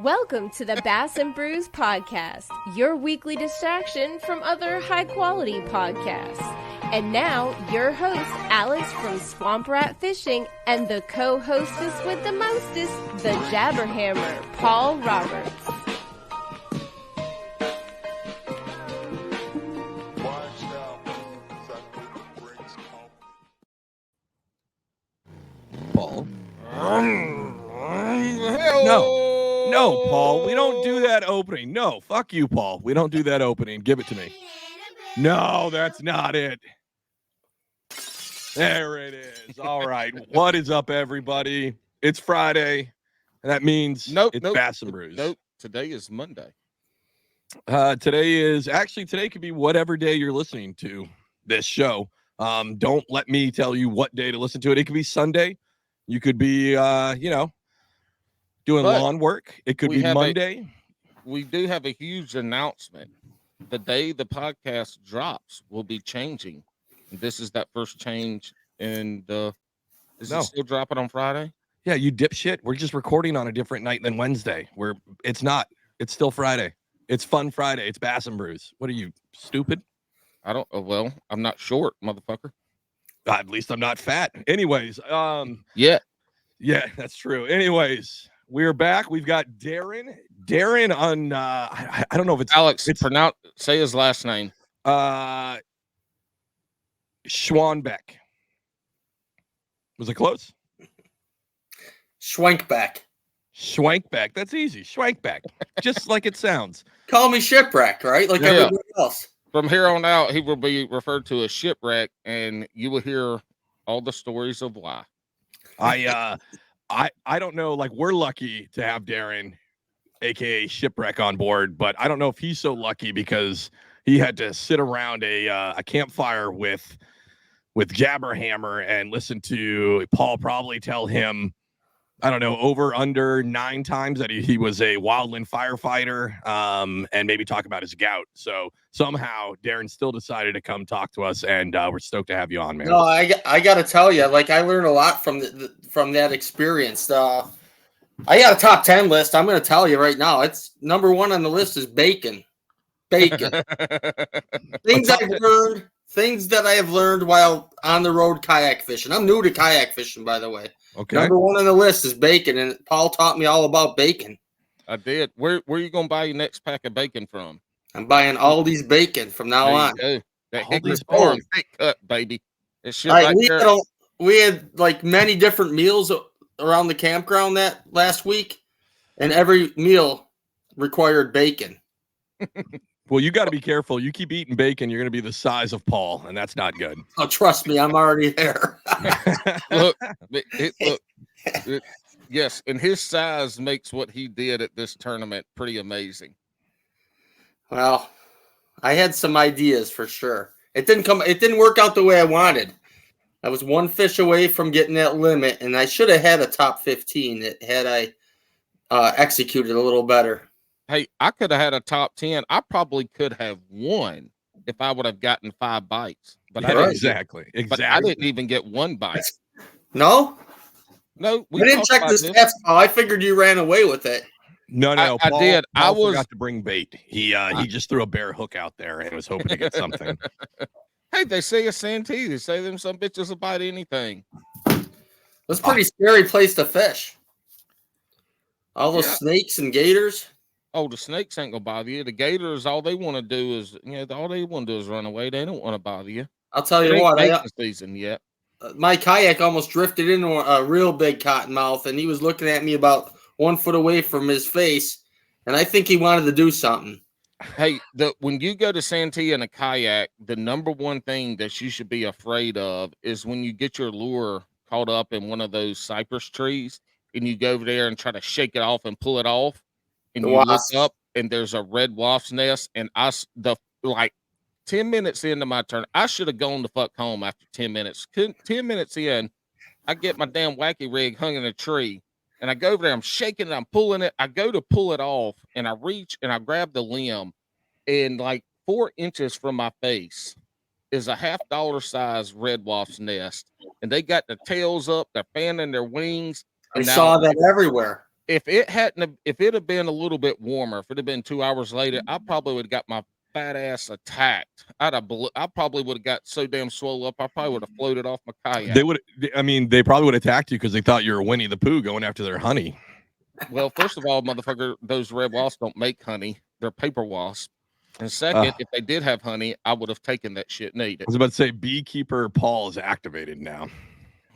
Welcome to the Bass and Brews podcast, your weekly distraction from other high-quality podcasts. And now, your host, Alex from Swamp Rat Fishing, and the co-hostess with the mostest, the Jabberhammer, Paul Roberts. Paul. No, Paul, we don't do that opening. No, fuck you, Paul. We don't do that opening. Give it to me. No, that's not it. There it is. All right. What is up, everybody? It's Friday, and that means it's Bass and Brews. Nope. Today is Monday. Today could be whatever day you're listening to this show. Don't let me tell you what day to listen to it. It could be Sunday. You could be, doing lawn work. It could be Monday. We do have a huge announcement. The day the podcast drops will be changing. This is that first change. And is it still dropping on Friday? Yeah, you dipshit. We're just recording on a different night than Wednesday. It's not. It's still Friday. It's Fun Friday. It's Bass and Brews. What are you, stupid? I'm not short, motherfucker. At least I'm not fat. Anyways, yeah, that's true. Anyways, we're back. We've got Darrin on. I don't know if it's Alex. Say his last name. Schwenkbeck. Was it close? Schwenkbeck. That's easy. Schwenkbeck. Just like it sounds. Call me Shipwrecked, right? Like everybody else. From here on out, he will be referred to as Shipwreck, and you will hear all the stories of why. I don't know. Like, we're lucky to have Darrin, aka Shipwreck, on board, but I don't know if he's so lucky because he had to sit around a campfire with Jabberhammer and listen to Paul probably tell him, I don't know, over under 9 times that he was a wildland firefighter, and maybe talk about his gout. So somehow Darrin still decided to come talk to us, and we're stoked to have you on, man. No, I got to tell you, like, I learned a lot from that experience. I got a top 10 list. I'm going to tell you right now. It's number 1 on the list is bacon. Things that I have learned while on the road kayak fishing. I'm new to kayak fishing, by the way. Okay. Number 1 on the list is bacon, and Paul taught me all about bacon. I did. Where are you going to buy your next pack of bacon from? I'm buying Aldi's bacon from now on. That Hickory Farm thick cut, baby. We had like many different meals around the campground that last week, and every meal required bacon. Well, you got to be careful. You keep eating bacon, you're going to be the size of Paul, and that's not good. Oh, trust me, I'm already there. Yes, and his size makes what he did at this tournament pretty amazing. Well, I had some ideas for sure. It didn't work out the way I wanted. I was 1 fish away from getting that limit, and I should have had a top 15 had I executed a little better. Hey, I could have had a top 10. I probably could have won if I would have gotten 5 bites. But exactly. But I didn't even get 1 bite. No. I didn't check the stats. Oh, I figured you ran away with it. No, Paul, I did. I forgot to bring bait. He just threw a bare hook out there and was hoping to get something. Hey, they say a Santee. They say them some bitches will bite anything. It's a pretty scary place to fish. All those snakes and gators. Oh, the snakes ain't gonna bother you. The gators, all they want to do is, run away. They don't want to bother you. I'll tell you what. Season yet. My kayak almost drifted into a real big cottonmouth, and he was looking at me about 1 foot away from his face, and I think he wanted to do something. Hey, when you go to Santee in a kayak, the number 1 thing that you should be afraid of is when you get your lure caught up in one of those cypress trees, and you go over there and try to shake it off and pull it off. And you look up, and there's a red wasp's nest. And 10 minutes into my turn, I should have gone the fuck home after 10 minutes. 10 minutes in, I get my damn wacky rig hung in a tree, and I go over there. I'm shaking it. I'm pulling it. I go to pull it off, and I reach and I grab the limb, and like 4 inches from my face is a $50 size red wasp's nest, and they got their tails up, they're fanning their wings. I saw that everywhere. if it had been a little bit warmer, if it had been 2 hours later, I probably would have got my fat ass attacked. I probably would have got so damn swole up, I probably would have floated off my kayak. They probably would have attacked you because they thought you were Winnie the Pooh going after their honey. Well, first of all, motherfucker, those red wasps don't make honey. They're paper wasps. And second, if they did have honey, I would have taken that shit and ate it. I was about to say, Beekeeper Paul is activated now.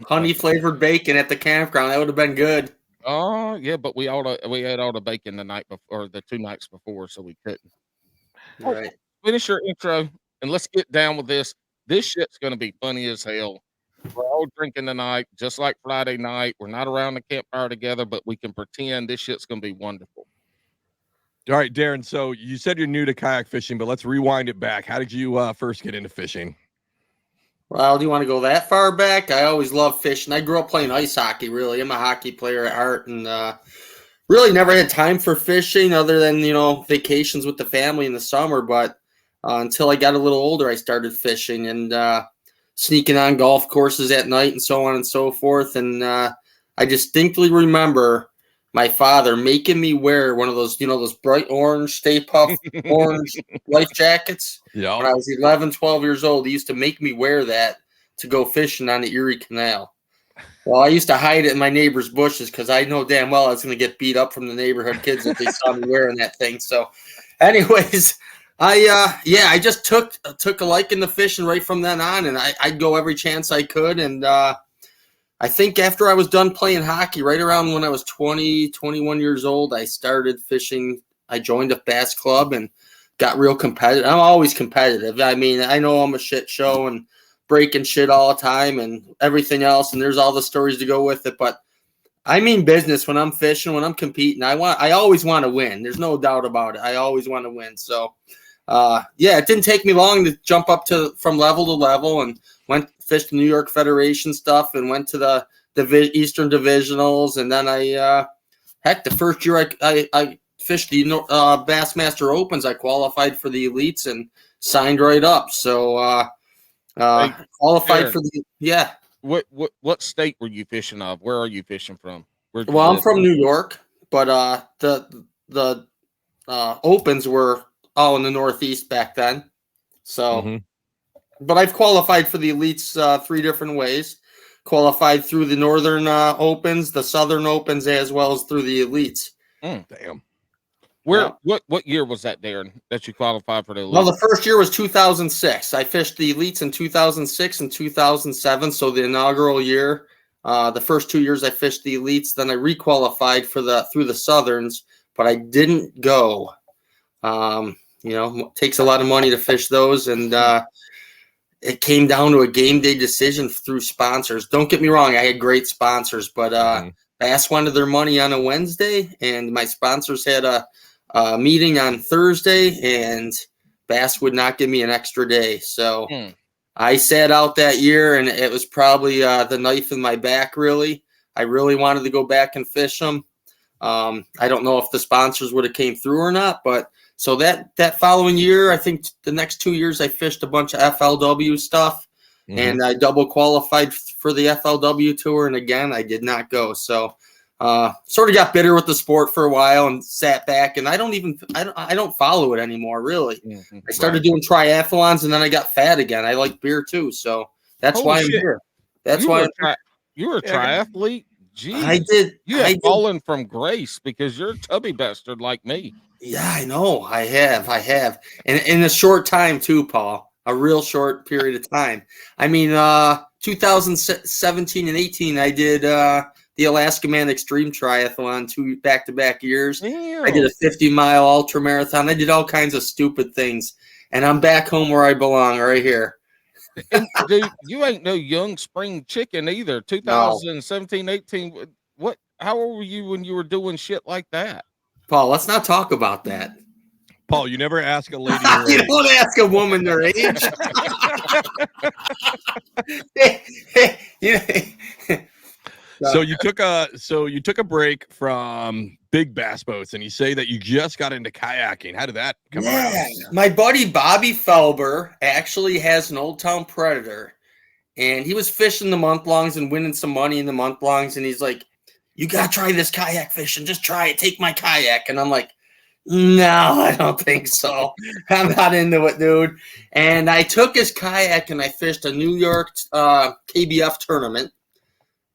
Honey flavored bacon at the campground. That would have been good. Oh, yeah, but we had all the bacon the night before, or the 2 nights before, so we couldn't. Right. Finish your intro, and let's get down with this. This shit's going to be funny as hell. We're all drinking tonight, just like Friday night. We're not around the campfire together, but we can pretend this shit's going to be wonderful. All right, Darrin. So you said you're new to kayak fishing, but let's rewind it back. How did you first get into fishing? Well, do you want to go that far back? I always loved fishing. I grew up playing ice hockey, really. I'm a hockey player at heart, and really never had time for fishing other than, vacations with the family in the summer. But until I got a little older, I started fishing and sneaking on golf courses at night and so on and so forth. And I distinctly remember my father making me wear one of those, those bright orange, Stay Puft orange life jackets. Yeah. When I was 11, 12 years old, he used to make me wear that to go fishing on the Erie Canal. Well, I used to hide it in my neighbor's bushes because I know damn well I was going to get beat up from the neighborhood kids if they saw me wearing that thing. So anyways, I just took a liking to fishing right from then on, and I'd go every chance I could. And I think after I was done playing hockey, right around when I was 20, 21 years old, I started fishing. I joined a bass club and got real competitive. I'm always competitive. I mean, I know I'm a shit show and breaking shit all the time and everything else, and there's all the stories to go with it. But I mean business when I'm fishing, when I'm competing. I always want to win. There's no doubt about it. I always want to win. So, it didn't take me long to jump up from level to level, and fished the New York Federation stuff and went to the Eastern Divisionals. And then the first year I fished the Bassmaster Opens, I qualified for the elites and signed right up. So qualified for the What state were you fishing of? Where are you fishing from? Well, I'm from New York, but the Opens were all in the Northeast back then. So, But I've qualified for the elites 3 different ways. Qualified through the Northern Opens, the Southern Opens, as well as through the elites. Damn. What year was that, Darrin, that you qualified for the elites? Well, the first year was 2006. I fished the elites in 2006 and 2007, so the inaugural year. The first 2 years I fished the elites, then I requalified through the Southerns, but I didn't go. It takes a lot of money to fish those, and it came down to a game day decision through sponsors. Don't get me wrong, I had great sponsors, but Bass wanted their money on a Wednesday, and my sponsors had a meeting on Thursday, and Bass would not give me an extra day. So I sat out that year, and it was probably the knife in my back, really. I really wanted to go back and fish them. I don't know if the sponsors would have came through or not, but so that following year, I think the next 2 years, I fished a bunch of FLW stuff, and I double qualified for the FLW tour. And again, I did not go. So sort of got bitter with the sport for a while and sat back. And I don't follow it anymore, really. I started doing triathlons, and then I got fat again. I like beer too, so that's why I'm here. That's why you were a triathlete. Jeez. I did. You have fallen from grace because you're a tubby bastard like me. Yeah, I know. I have. And in a short time too, Paul. A real short period of time. I mean, 2017 and 18, I did the Alaska Man Extreme Triathlon 2 back-to-back years. Damn. I did a 50-mile ultra marathon. I did all kinds of stupid things. And I'm back home where I belong, right here. And, dude, you ain't no young spring chicken either. 2017, 18. What? How old were you when you were doing shit like that? Paul, let's not talk about that. Paul, you never ask a lady her age. You don't ask a woman their age. So you took a break from big bass boats, and you say that you just got into kayaking. How did that come around? My buddy Bobby Felber actually has an Old Town Predator, and he was fishing the month-longs and winning some money in the month-longs, and he's like, you got to try this kayak fishing. Just try it. Take my kayak. And I'm like, no, I don't think so. I'm not into it, dude. And I took his kayak and I fished a New York KBF tournament.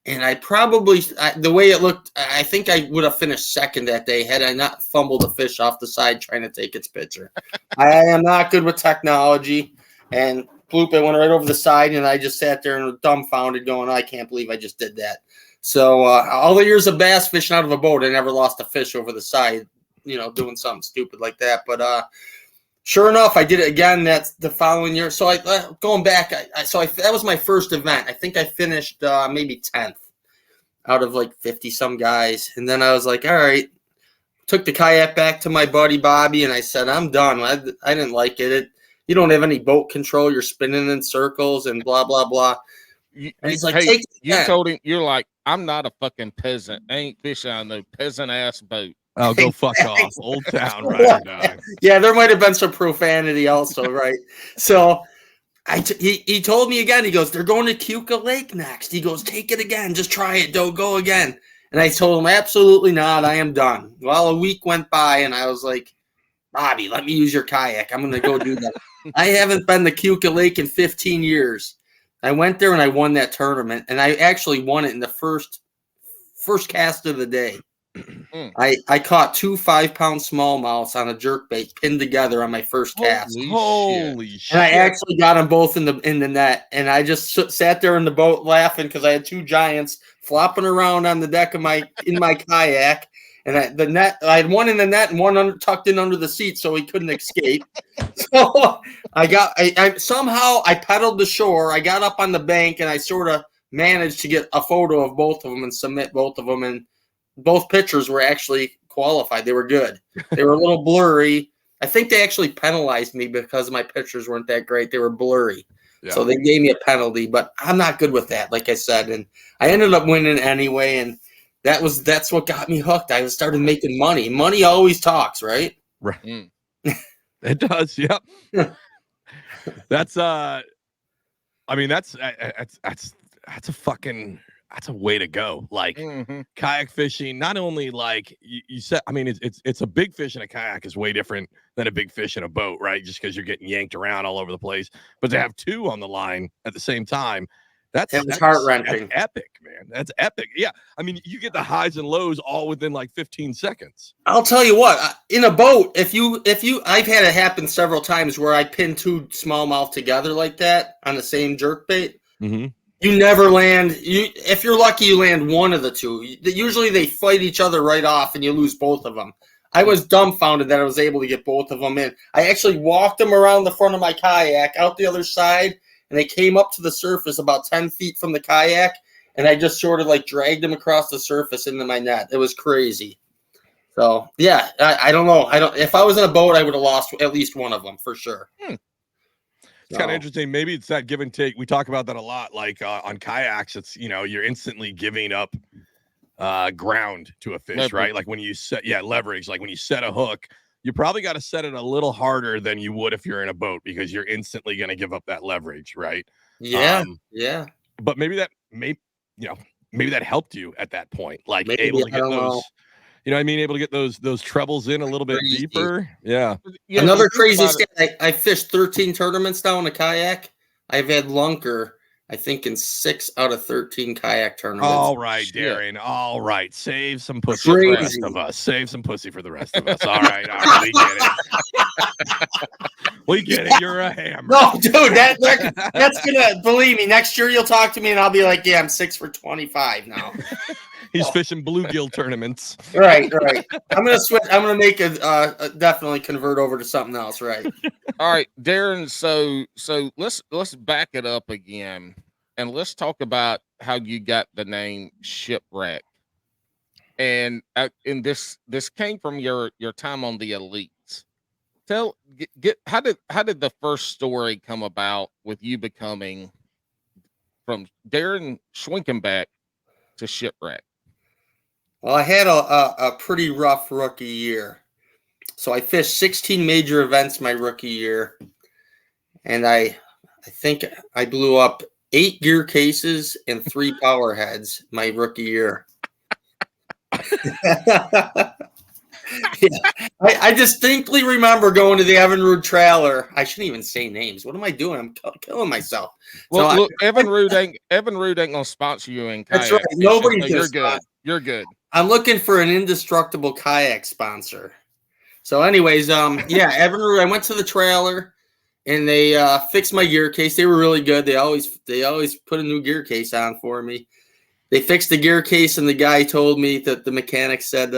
And the way it looked, I think I would have finished second that day had I not fumbled a fish off the side trying to take its picture. I am not good with technology. And bloop, it went right over the side, and I just sat there and was dumbfounded going, I can't believe I just did that. So all the years of bass fishing out of a boat, I never lost a fish over the side, doing something stupid like that. But sure enough, I did it again. That's the following year. So going back, that was my first event. I think I finished maybe 10th out of like 50 some guys. And then I was like, all right, took the kayak back to my buddy Bobby, and I said, I'm done. I didn't like it. You don't have any boat control. You're spinning in circles and blah, blah, blah. And he's like, hey, you told him, you're like, I'm not a fucking peasant. I ain't fishing on no peasant ass boat. Oh, go fuck off. Old Town, right or die. Yeah, there might have been some profanity also, right? So he told me again, he goes, they're going to Keuka Lake next. He goes, take it again. Just try it. Don't go again. And I told him, absolutely not. I am done. Well, a week went by, and I was like, Bobby, let me use your kayak. I'm going to go do that. I haven't been to Keuka Lake in 15 years. I went there and I won that tournament, and I actually won it in the first cast of the day. I caught 2 5-pound smallmouths on a jerkbait pinned together on my first cast. Holy shit! And I actually got them both in the net, and I just sat there in the boat laughing because I had 2 giants flopping around on the deck of my kayak. And I had one in the net and one tucked in under the seat so he couldn't escape. So I somehow pedaled to shore. I got up on the bank and I sort of managed to get a photo of both of them and submit both of them. And both pictures were actually qualified. They were good. They were a little blurry. I think they actually penalized me because my pictures weren't that great. They were blurry. Yeah. So they gave me a penalty, but I'm not good with that, like I said. And I ended up winning anyway. And that's what got me hooked. I started making money. Money always talks, right? Right. It does. Yep. That's that's a way to go. Like kayak fishing, not only like you said, it's a big fish in a kayak is way different than a big fish in a boat, right? Just because you're getting yanked around all over the place. But to have 2 on the line at the same time, that's heart-wrenching. That's epic, man. That's epic. Yeah. You get the highs and lows all within like 15 seconds. I'll tell you what, in a boat, if you I've had it happen several times where I pin 2 smallmouth together like that on the same jerkbait. Mm-hmm. You never land. If you're lucky, you land one of the 2. Usually they fight each other right off and you lose both of them. I was dumbfounded that I was able to get both of them in. I actually walked them around the front of my kayak out the other side, and they came up to the surface about 10 feet from the kayak, and I just sort of like dragged them across the surface into my net. It was crazy. So, yeah, I don't know. If I was in a boat, I would have lost at least one of them for sure. It's kind of interesting. Maybe it's that give and take. We talk about that a lot. Like on kayaks, it's, you're instantly giving up ground to a fish, leverage. Right? Like when you leverage. Like when you set a hook, you probably got to set it a little harder than you would if you're in a boat because you're instantly going to give up that leverage, right? Yeah, yeah. But maybe that helped you at that point, like able to get those. Able to get those trebles in a little bit deeper. Yeah. Another crazy stat. I fished 13 tournaments now in a kayak. I've had lunker, I think, in 6 out of 13 kayak tournaments. All right, Darrin. All right. Save some pussy for the rest of us. Save some pussy for the rest of us. All right. We get it. We get it. You're a hammer. No, dude, that's gonna, believe me, next year you'll talk to me and I'll be like, yeah, I'm 6 for 25 now. He's fishing bluegill tournaments. Right. I'm gonna switch. I'm gonna make a definitely convert over to something else. Right. All right, Darrin. So let's back it up again, and let's talk about how you got the name Shipwreck. And this came from your time on the Elites. How did the first story come about with you becoming from Darrin Schwenkbeck to Shipwreck? Well, I had a pretty rough rookie year. So I fished 16 major events my rookie year. And I think I blew up 8 gear cases and 3 power heads my rookie year. Yeah. I distinctly remember going to the Evinrude trailer. I shouldn't even say names. What am I doing? I'm killing myself. Well, So look, Evan Root ain't gonna sponsor you in kayak. that's right. Fishing, Nobody's so gonna you're good. sponsor. You're good. I'm looking for an indestructible kayak sponsor. So, anyways, yeah, Evinrude. I went to the trailer and they fixed my gear case. They were really good. They always put a new gear case on for me. They fixed the gear case, and the guy told me that the mechanic said,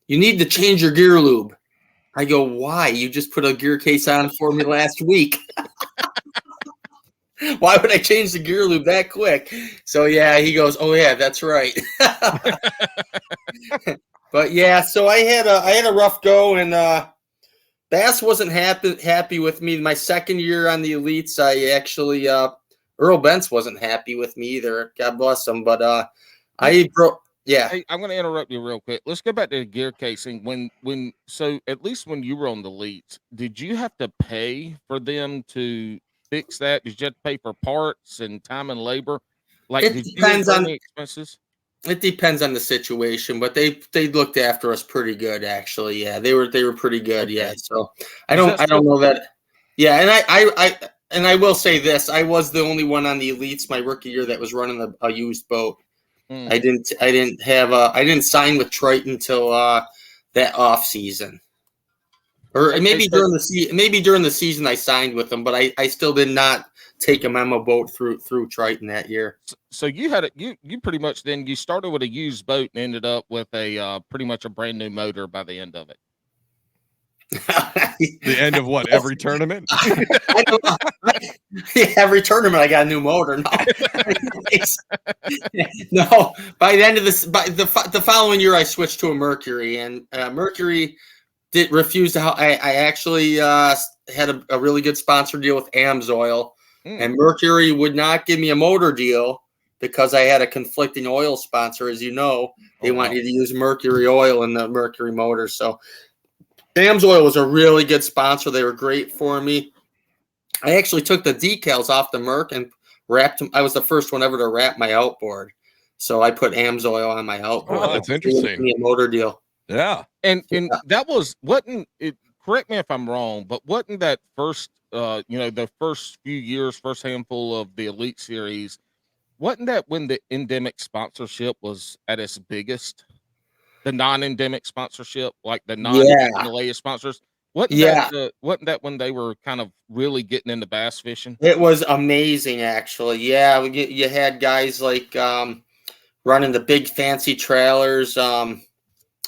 "You need to change your gear lube." I go, "Why? You just put a gear case on for me last week." Why would I change the gear lube that quick? So yeah, he goes, "Oh yeah, that's right." But yeah, so I had a rough go, and Bass wasn't happy with me. My second year on the Elites, I actually Earl Bentz wasn't happy with me either. God bless him. But I broke. Yeah. Hey, I'm going to interrupt you real quick. Let's go back to the gear casing. So at least when you were on the Elites, did you have to pay for them to fix that? Did you have to pay for parts and time and labor? Like, It did you depends incur on any expenses? It depends on the situation, but they looked after us pretty good, actually. Yeah, they were pretty good. Okay. Yeah, so I don't know that. Yeah, and I will say this: I was the only one on the Elites my rookie year that was running a used boat. I didn't sign with Triton until that off season, or maybe during the season I signed with them, but I still did not take a memo boat through Triton that year. So you had you pretty much then you started with a used boat and ended up with a pretty much a brand new motor by the end of it. The end of what? Every tournament? I don't know. Every tournament I got a new motor. No, by the end of this, by the following year, I switched to a Mercury, and Mercury did refuse to. I actually had a really good sponsor deal with Amsoil, and Mercury would not give me a motor deal because I had a conflicting oil sponsor. As you know, they want you to use Mercury oil in the Mercury motor. So Amsoil was a really good sponsor. They were great for me. I actually took the decals off the Merc and wrapped them. I was the first one ever to wrap my outboard. So I put Amsoil on my outboard. Oh, that's interesting. Give me a motor deal. Yeah. And that wasn't it, correct me if I'm wrong, but wasn't that first the first few years, first handful of the Elite Series, wasn't that when the endemic sponsorship was at its biggest? The non-endemic sponsorship, like the non-Himalaya sponsors. Wasn't that when they were kind of really getting into bass fishing? It was amazing, actually. Yeah, you had guys like running the big fancy trailers.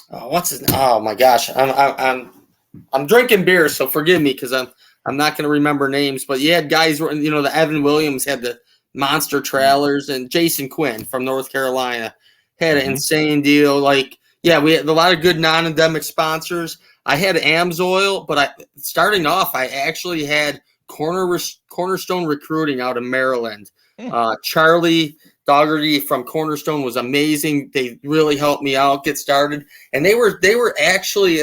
What's his? Oh my gosh, I'm drinking beer, so forgive me because I'm not going to remember names. But you had guys, the Evan Williams had the monster trailers, and Jason Quinn from North Carolina had an insane deal. Like, yeah, we had a lot of good non-endemic sponsors. I had Amsoil, but starting off, I actually had Cornerstone Recruiting out of Maryland. Charlie Dougherty from Cornerstone was amazing. They really helped me out get started, and they were actually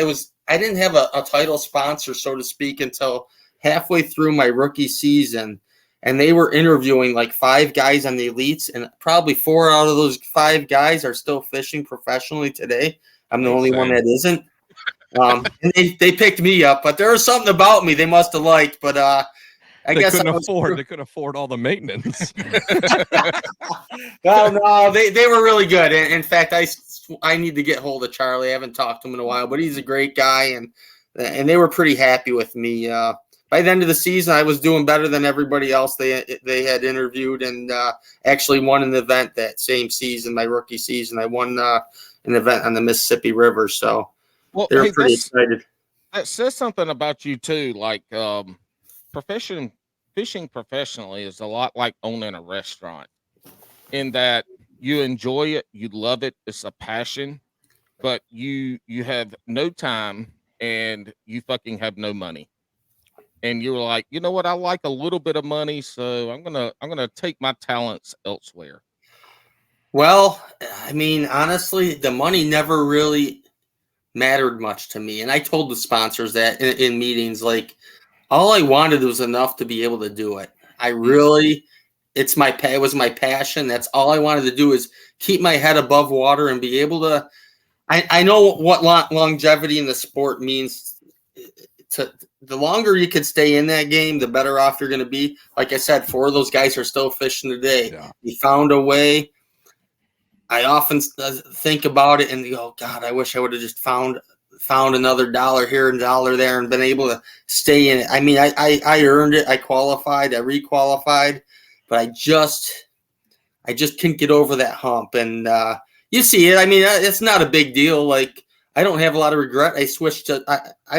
I didn't have a title sponsor, so to speak, until halfway through my rookie season, and they were interviewing like 5 guys on the Elites, and probably 4 out of those 5 guys are still fishing professionally today. I'm the only one that isn't. And they picked me up, but there was something about me they must have liked. But I guess they couldn't afford all the maintenance. No, they were really good. And in fact, I need to get hold of Charlie. I haven't talked to him in a while, but he's a great guy, and they were pretty happy with me. By the end of the season, I was doing better than everybody else they had interviewed, and actually won an event that same season, my rookie season. I won an event on the Mississippi River, so they were pretty excited. That says something about you too. Like fishing professionally is a lot like owning a restaurant, in that you enjoy it, you love it, it's a passion, but you have no time and you fucking have no money. And you're like, you know what? I like a little bit of money, so I'm gonna take my talents elsewhere. Well, I mean, honestly, the money never really mattered much to me, and I told the sponsors that in meetings. Like, all I wanted was enough to be able to do it. It was my passion. That's all I wanted to do, is keep my head above water and be able to. I know what longevity in the sport means. The longer you can stay in that game, the better off you're going to be. Like I said, 4 of those guys are still fishing today. Yeah. He found a way. I often think about it and go, God, I wish I would have just found another $1 here and $1 there and been able to stay in it. I mean, I earned it. I qualified. I requalified, but I just couldn't get over that hump. And you see it. I mean, it's not a big deal. Like, I don't have a lot of regret. I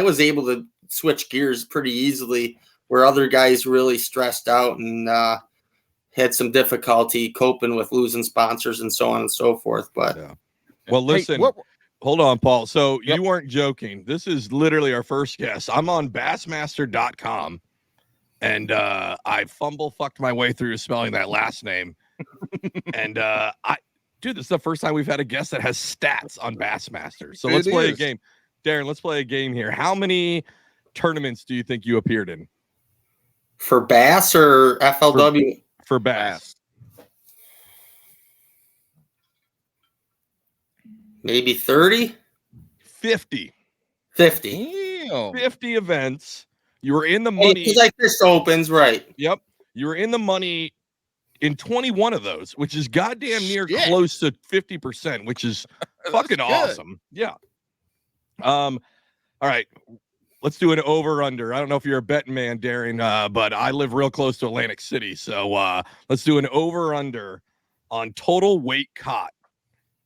was able to switch gears pretty easily where other guys really stressed out and had some difficulty coping with losing sponsors and so on and so forth. But well, listen, hold on, Paul. So you weren't joking. This is literally our first guest. I'm on bassmaster.com and I fucked my way through spelling that last name. And dude, this is the first time we've had a guest that has stats on Bassmaster. So let's play a game. Darrin, let's play a game here. How many tournaments do you think you appeared in? For bass or FLW? For bass. Maybe 30? 50. 50. Damn. 50 events. You were in the money. Because I fished opens, right. Yep. You were in the money in 21 of those, which is goddamn near close to 50%, which is fucking awesome. Yeah. All right. Let's do an over-under. I don't know if you're a betting man, Darrin, but I live real close to Atlantic City. So let's do an over-under on total weight caught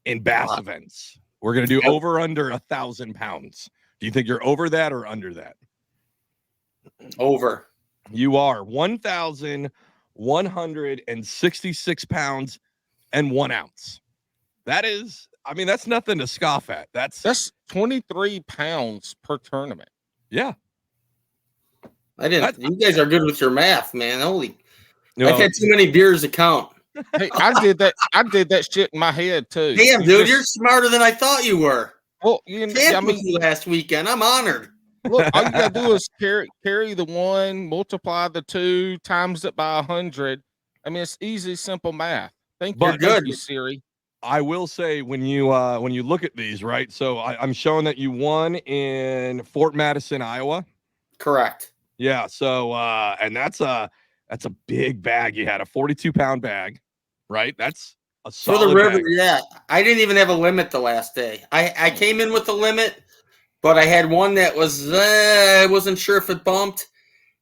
in bass events. We're going to do over-under 1,000 pounds. Do you think you're over that or under that? Over. You are 1,166 pounds and 1 ounce. That is, I mean, that's nothing to scoff at. That's 23 pounds per tournament. Yeah. You guys are good with your math, man. I've had too many beers to count. Hey, I did that shit in my head too. Damn, dude, you're smarter than I thought you were. Well, with you last weekend. I'm honored. Look, all you gotta do is carry the 1, multiply the 2, times it by 100. I mean, it's easy, simple math. Thank you, Siri. I will say when you look at these, right? So I'm showing that you won in Fort Madison, Iowa. Correct. Yeah. So and that's a big bag. You had a 42-pound bag, right? That's a solid for the river. bag. Yeah, I didn't even have a limit the last day. I came in with the limit, but I had one that was I wasn't sure if it bumped,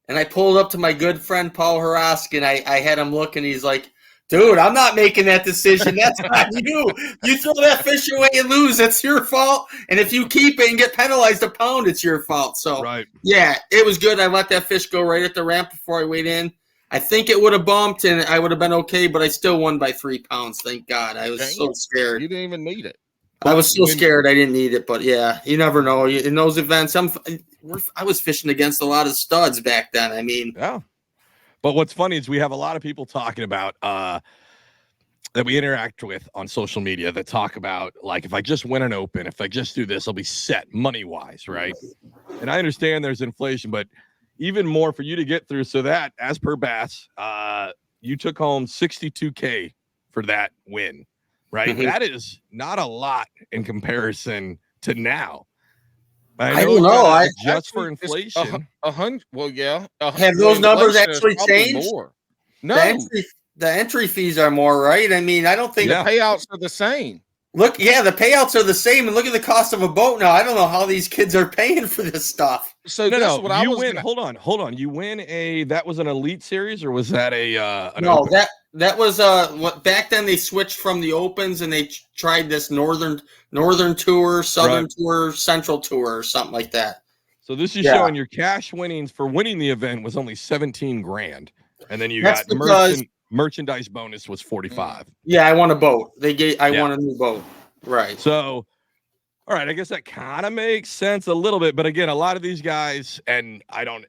and I pulled up to my good friend Paul Harask, and I had him look, and he's like, dude, I'm not making that decision. That's not you. You throw that fish away and lose. That's your fault. And if you keep it and get penalized a pound, it's your fault. So, yeah, it was good. I let that fish go right at the ramp before I weighed in. I think it would have bumped and I would have been okay, but I still won by 3 pounds. Thank God. I was so scared. You didn't even need it. I was so scared I didn't need it. But, yeah, you never know. In those events, I was fishing against a lot of studs back then. I mean. Yeah. But what's funny is we have a lot of people talking about that we interact with on social media that talk about, like, if I just win an open, if I just do this, I'll be set money-wise, right? And I understand there's inflation, but even more for you to get through. So that, as per Bass, you took home $62K for that win, right? Mm-hmm. That is not a lot in comparison to now. I don't know. Just for inflation, 100. Well, yeah. Have those numbers actually changed? More. No, the entry fees are more, right? I mean, I don't think the payouts are the same. Look, yeah, the payouts are the same, and look at the cost of a boat now. I don't know how these kids are paying for this stuff. So no, what you win. Hold on. You win that was an elite series, or was that no? Open? That was what back then they switched from the opens and they tried this northern tour, southern tour, central tour, or something like that. So this is showing your cash winnings for winning the event was only 17 grand, and then you got merchandise bonus was 45. Yeah, I won a boat. I won a new boat. Right. So, all right, I guess that kind of makes sense a little bit. But again, a lot of these guys, and I don't,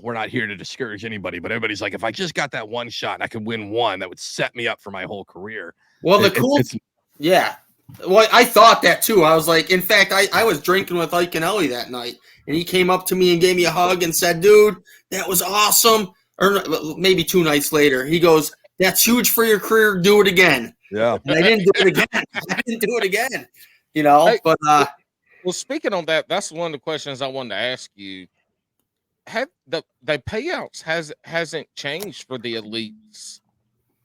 we're not here to discourage anybody, but everybody's like, if I just got that one shot and I could win one, that would set me up for my whole career. Well, yeah. Well, I thought that too. I was like, in fact, I was drinking with Ike and Ellie that night, and he came up to me and gave me a hug and said, dude, that was awesome. Or maybe 2 nights later, he goes, that's huge for your career. Do it again. Yeah. And I didn't do it again. you know. Hey, but well, speaking on that, that's one of the questions I wanted to ask you. Have the payouts hasn't changed for the elites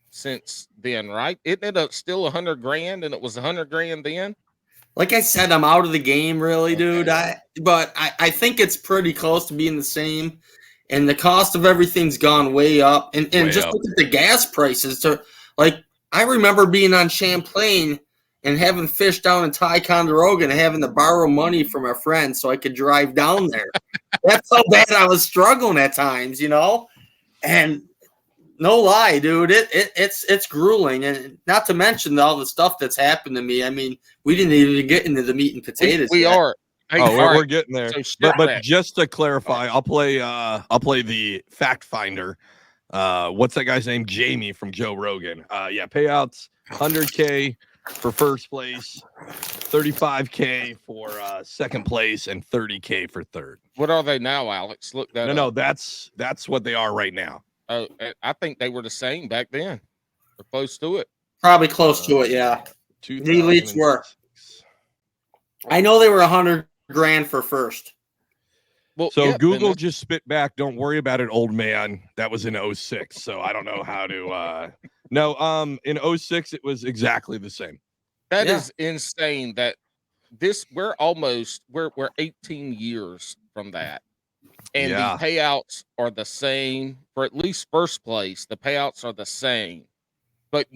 since then, right? Isn't it still $100,000 and it was $100,000 then? like I said, I'm out of the game, really, dude. Okay. But I think it's pretty close to being the same. And the cost of everything's gone way up. And Way just up. look at the gas prices. So, like, I remember being on Champlain and having fish down in Ticonderoga and having to borrow money from a friend so I could drive down there. That's how bad I was struggling at times, you know? And no lie, dude, it's grueling. And not to mention all the stuff that's happened to me. I mean, we didn't even get into the meat and potatoes We yet. are. Hey, Oh, all right. we're getting there. So But just to clarify, I'll play the fact finder. What's that guy's name? Jamie from Joe Rogan. Yeah, payouts $100K for first place, $35K for second place, and $30K for third. What are they now, Alex? Look that No, up. that's what they are right now. Oh, I think they were the same back then. Or close to it. Probably close to it, yeah. The elites were. 2006. I know they were $100,000 for first. Well, So yeah, Google just spit back. Don't worry about it, old man. That was in 06. So I don't know how to. No, in 06 it was exactly the same. that Yeah. is insane. That we're 18 years from that, and Yeah. the payouts are the same for at least first place. The payouts are the same. But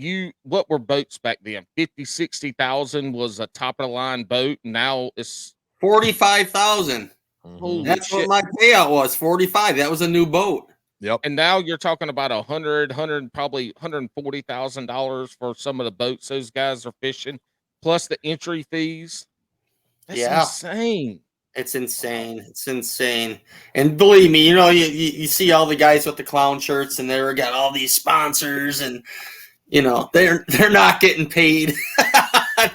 what were boats back then? 50, 60,000 was a top of the line boat. Now it's 45,000. holy That's shit. what my payout was. 45. That was a new boat. Yep. And now you're talking about probably $140,000 for some of the boats those guys are fishing, plus the entry fees. That's Yeah. insane. It's insane. It's insane. And believe me, you know, you see all the guys with the clown shirts and they've got all these sponsors and, you know, they're not getting paid.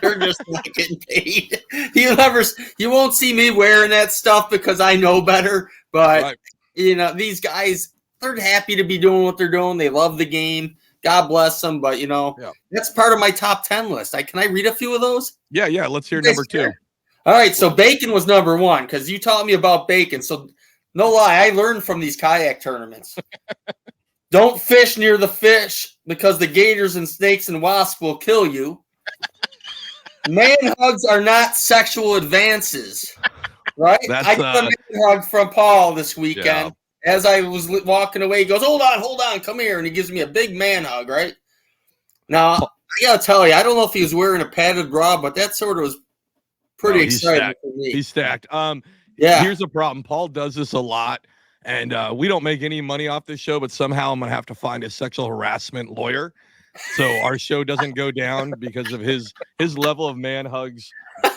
They're just not getting paid. You won't see me wearing that stuff because I know better. But, Right. you know, these guys, they're happy to be doing what they're doing. They love the game. God bless them. But, you know, Yeah. that's part of my top 10 list. Can I read a few of those? Yeah. Let's hear You guys number 2. care? All right, so bacon was number 1 because you taught me about bacon. So no lie, I learned from these kayak tournaments. Don't fish near the fish because the gators and snakes and wasps will kill you. Man hugs are not sexual advances, right? That's, I got a man hug from Paul this weekend. Yeah. As I was walking away, he goes, hold on, come here. And he gives me a big man hug, right? Now, I got to tell you, I don't know if he was wearing a padded bra, but that sort of was pretty exciting for me. He's stacked. Yeah. Here's the problem. Paul does this a lot, and we don't make any money off this show, but somehow I'm gonna have to find a sexual harassment lawyer, so our show doesn't go down because of his level of man hugs.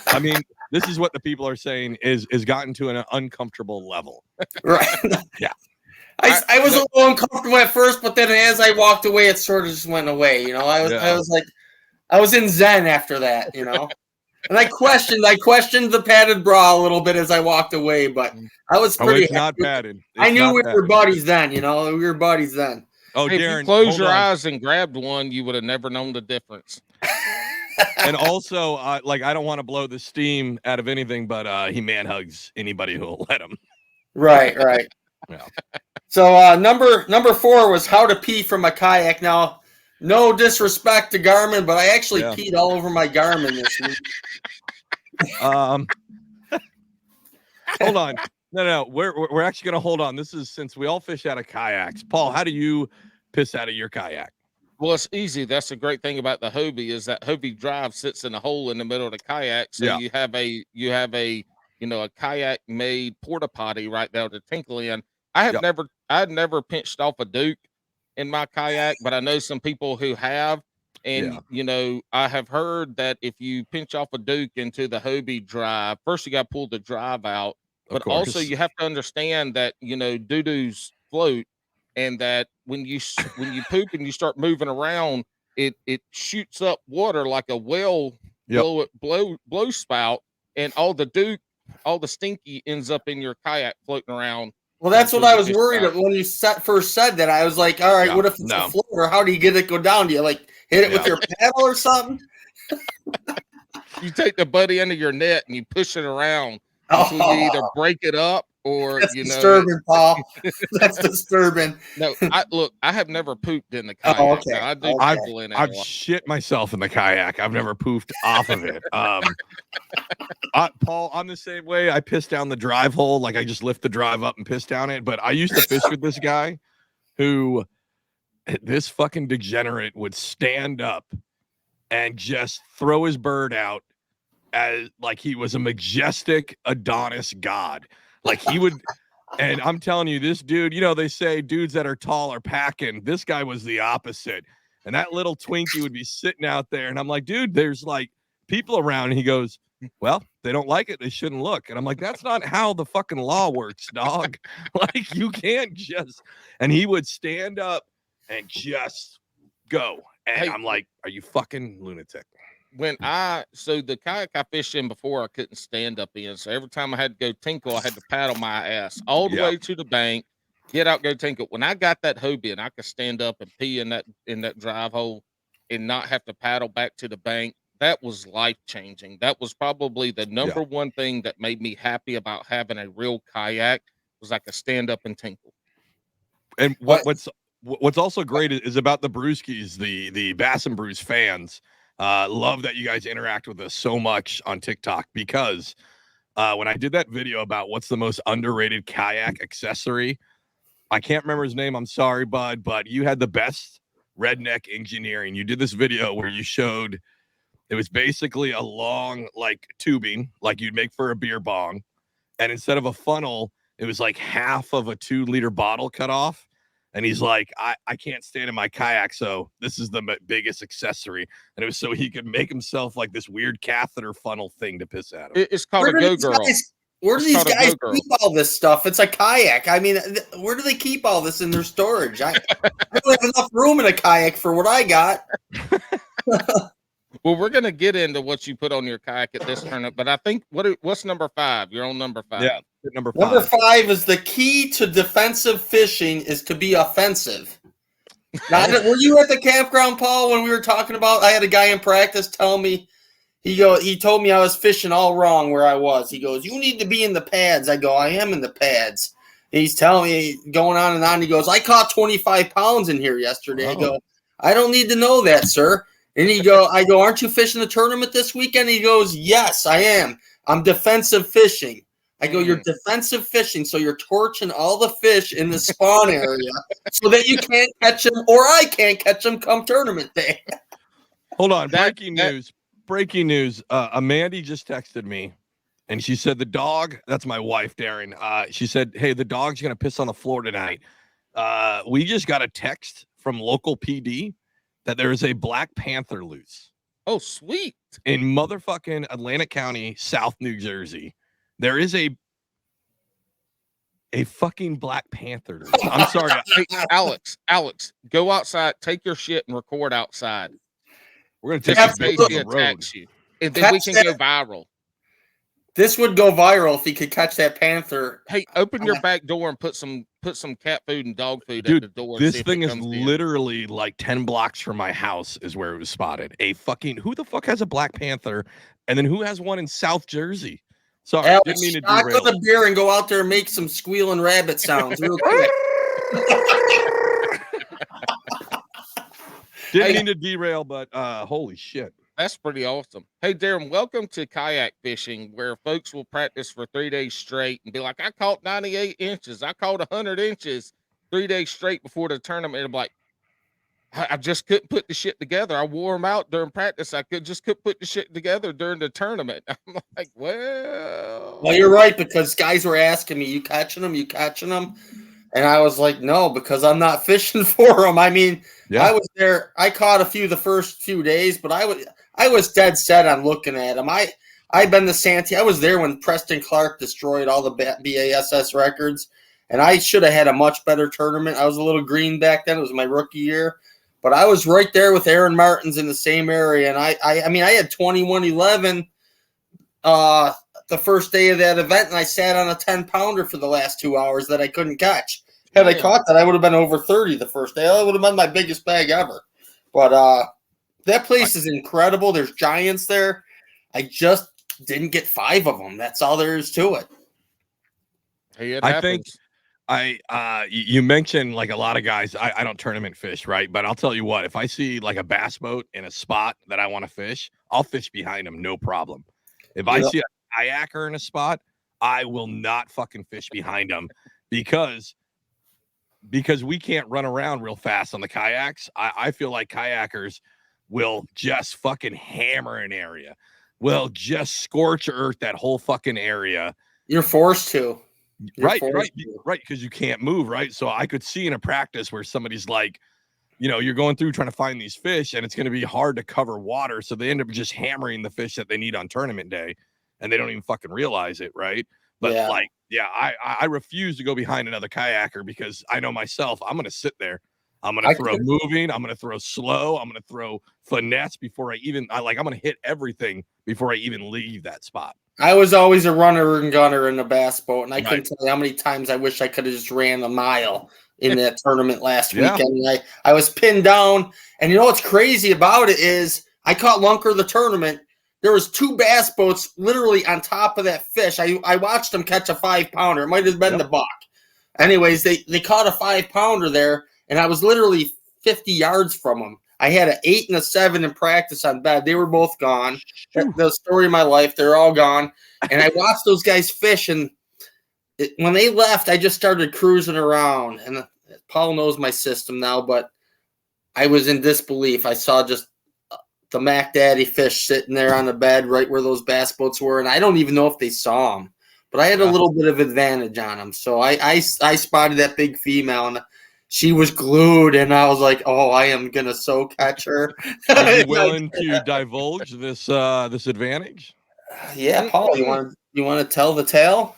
I mean, this is what the people are saying is gotten to an uncomfortable level. Right. Yeah. I was a little uncomfortable at first, but then as I walked away, it sort of just went away. You know, I was like, I was in Zen after that, you know. And I questioned the padded bra a little bit as I walked away, but I was pretty. It's not padded. I knew we were buddies then, you know. We were buddies then. Oh, Hey, Darrin, if you close hold your on. eyes and grabbed one, you would have never known the difference. And also, like, I don't want to blow the steam out of anything, but he man hugs anybody who will let him. Right. Yeah. So number 4 was how to pee from a kayak. Now, no disrespect to Garmin, but I actually peed all over my Garmin this week. Hold on. No. We're actually gonna hold on. This is since we all fish out of kayaks. Paul, how do you piss out of your kayak? Well, it's easy. That's the great thing about the Hobie is that Hobie drive sits in a hole in the middle of the kayak. So you have a a kayak made porta potty right there to tinkle in. I'd never pinched off a Duke in my kayak, but I know some people who have. And I have heard that if you pinch off a Duke into the Hobie drive, first you got to pull the drive out, but also you have to understand that doo-doos float, and that when you poop and you start moving around, it shoots up water like a well blow spout, and all the stinky ends up in your kayak floating around. Well, that's what I was worried of when you first said that. I was like, all right, what if it's a floater? How do you get it go down? Do you like hit it with your paddle or something? You take the buddy under your net and you push it around until you either break it up or That's disturbing, Paul. That's disturbing. No, I have never pooped in the kayak. Oh, okay. Now, I do I've people in it. I've shit myself in the kayak. I've never poofed off of it. Paul, I'm the same way. I piss down the drive hole. Like I just lift the drive up and piss down it. But I used to fish with this guy who, this fucking degenerate, would stand up and just throw his bird out as like he was a majestic Adonis god. Like he would, and I'm telling you, this dude, you know, they say dudes that are tall are packing. This guy was the opposite. And that little Twinkie would be sitting out there. And I'm like, dude, there's like people around. And he goes, well, they don't like it. They shouldn't look. And I'm like, that's not how the fucking law works, dog. Like you can't just, and he would stand up and just go. And I'm like, are you fucking lunatic? So the kayak I fished in before, I couldn't stand up in. So every time I had to go tinkle, I had to paddle my ass all the way to the bank, get out, go tinkle. When I got that Hobie and I could stand up and pee in that drive hole and not have to paddle back to the bank, that was life changing. That was probably the number one thing that made me happy about having a real kayak was I could stand up and tinkle. And what's also great is about the Brewskis, the Bass and Brews fans. Love that you guys interact with us so much on TikTok because when I did that video about what's the most underrated kayak accessory, I can't remember his name. I'm sorry, bud, but you had the best redneck engineering. You did this video where you showed it was basically a long like tubing like you'd make for a beer bong. And instead of a funnel, it was like half of a 2-liter bottle cut off. And he's like, I can't stand in my kayak, so this is the biggest accessory. And it was so he could make himself like this weird catheter funnel thing to piss at him. It's called a Go Girl. Where do these guys keep all this stuff? It's a kayak. I mean, where do they keep all this in their storage? I don't have enough room in a kayak for what I got. Well, we're going to get into what you put on your kayak at this tournament, but I think what's number 5? You're on number 5. Yeah, number 5. Number 5 is the key to defensive fishing is to be offensive. Now, were you at the campground, Paul, when we were talking about? I had a guy in practice tell me he told me I was fishing all wrong where I was. He goes, "You need to be in the pads." I go, "I am in the pads." And he's telling me going on and on. He goes, "I caught 25 pounds in here yesterday." I go, "I don't need to know that, sir." And I go, "Aren't you fishing the tournament this weekend?" He goes, "Yes, I am. I'm defensive fishing." I go, "You're defensive fishing, so you're torching all the fish in the spawn area so that you can't catch them or I can't catch them come tournament day." Hold on. Breaking news. Amanda just texted me, and she said the dog, that's my wife, Darrin. She said, hey, the dog's going to piss on the floor tonight. We just got a text from local PD that there is a Black Panther loose. Oh, sweet. In motherfucking Atlantic County, South New Jersey. There is a fucking Black Panther loose. I'm sorry. Hey, Alex, go outside, take your shit and record outside. We're going to take this on the road. You, and then we can go viral. This would go viral if he could catch that panther. Hey, open your back door and put some cat food and dog food Dude, at the door. This thing is literally like 10 blocks from my house is where it was spotted. Who the fuck has a Black Panther? And then who has one in South Jersey? Sorry, Alex, didn't mean to knock derail. on the beer and go out there and make some squealing rabbit sounds real quick. Didn't mean to derail, but holy shit. That's pretty awesome. Hey, Darrin, welcome to kayak fishing, where folks will practice for 3 days straight and be like, I caught 98 inches. I caught 100 inches 3 days straight before the tournament. And I'm like, I just couldn't put the shit together. I wore them out during practice. I couldn't put the shit together during the tournament. I'm like, well, you're right, because guys were asking me, you catching them? And I was like, no, because I'm not fishing for them. I mean, yeah. I was there. I caught a few the first few days, but I was dead set on looking at them. I've been to Santee. I was there when Preston Clark destroyed all the BASS records, and I should have had a much better tournament. I was a little green back then. It was my rookie year, but I was right there with Aaron Martins in the same area. And I mean, I had 21-11 the first day of that event, and I sat on a 10-pounder for the last 2 hours that I couldn't catch. Had I caught that, I would have been over 30 the first day. That would have been my biggest bag ever. But that place is incredible. There's giants there. I just didn't get 5 of them. That's all there is to it. Hey, it I happens. think you mentioned like a lot of guys. I don't tournament fish, right? But I'll tell you what, if I see like a bass boat in a spot that I want to fish, I'll fish behind them, no problem. If I see a kayaker in a spot, I will not fucking fish behind them because we can't run around real fast on the kayaks. I feel like kayakers will just fucking hammer an area, will just scorch earth that whole fucking area. You're forced to. Right, because you can't move, right? So I could see in a practice where somebody's like, you're going through trying to find these fish, and it's going to be hard to cover water, so they end up just hammering the fish that they need on tournament day, and they don't even fucking realize it, right? But I refuse to go behind another kayaker because I know myself, I'm going to sit there. I'm going to throw moving. I'm going to throw slow. I'm going to throw finesse before I'm going to hit everything before I even leave that spot. I was always a runner and gunner in a bass boat, and I couldn't tell you how many times I wish I could have just ran a mile in that tournament last weekend. I was pinned down, and you know what's crazy about it is I caught Lunker the tournament. There was 2 bass boats literally on top of that fish. I watched them catch a 5-pounder. It might have been the buck. Anyways, they caught a 5-pounder there, and I was literally 50 yards from them. I had an 8 and a 7 in practice on bed. They were both gone. The story of my life, they're all gone. And I watched those guys fish, and when they left, I just started cruising around. And Paul knows my system now, but I was in disbelief. I saw just the Mac Daddy fish sitting there on the bed right where those bass boats were, and I don't even know if they saw them. But I had a little bit of advantage on them. So I spotted that big female, and she was glued, and I was like, "Oh, I am gonna so catch her." Are you willing to divulge this advantage? Yeah, Paul, you want to tell the tale?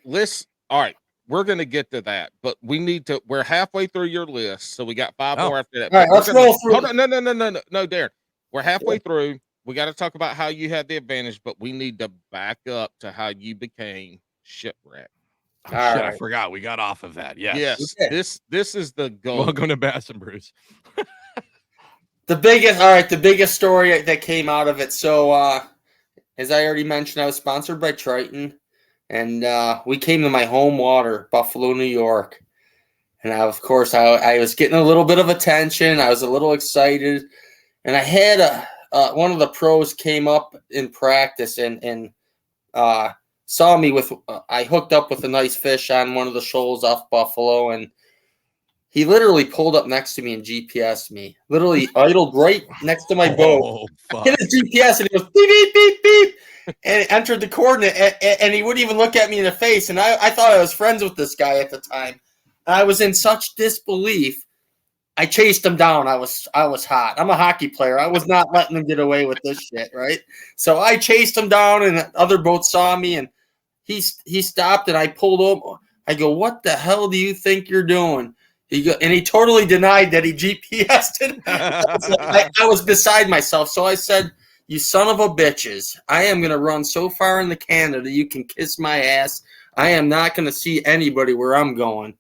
All right, we're gonna get to that, but we need to. We're halfway through your list, so we got 5 more after that. All right, let's roll through. Hold on, no, Darrin. We're halfway through. We got to talk about how you had the advantage, but we need to back up to how you became shipwrecked. Oh, shit, right. I forgot. We got off of that. Yes. This is the goal. Welcome to Bass and Brews. The biggest story that came out of it. So, as I already mentioned, I was sponsored by Triton, and we came to my home water, Buffalo, New York. And of course, I was getting a little bit of attention. I was a little excited, and I had one of the pros came up in practice and saw me with. I hooked up with a nice fish on one of the shoals off Buffalo, and he literally pulled up next to me and GPS'd me. Literally idled right next to my boat. Hit his GPS and he goes beep beep beep beep, and it entered the coordinate. And he wouldn't even look at me in the face. And I thought I was friends with this guy at the time. And I was in such disbelief. I chased him down. I was hot. I'm a hockey player. I was not letting him get away with this shit, right? So I chased him down, and other boats saw me, and he stopped, and I pulled over. I go, "What the hell do you think you're doing?" He totally denied that he GPS'd it. I was beside myself. So I said, "You son of a bitches, I am going to run so far into Canada, you can kiss my ass. I am not going to see anybody where I'm going."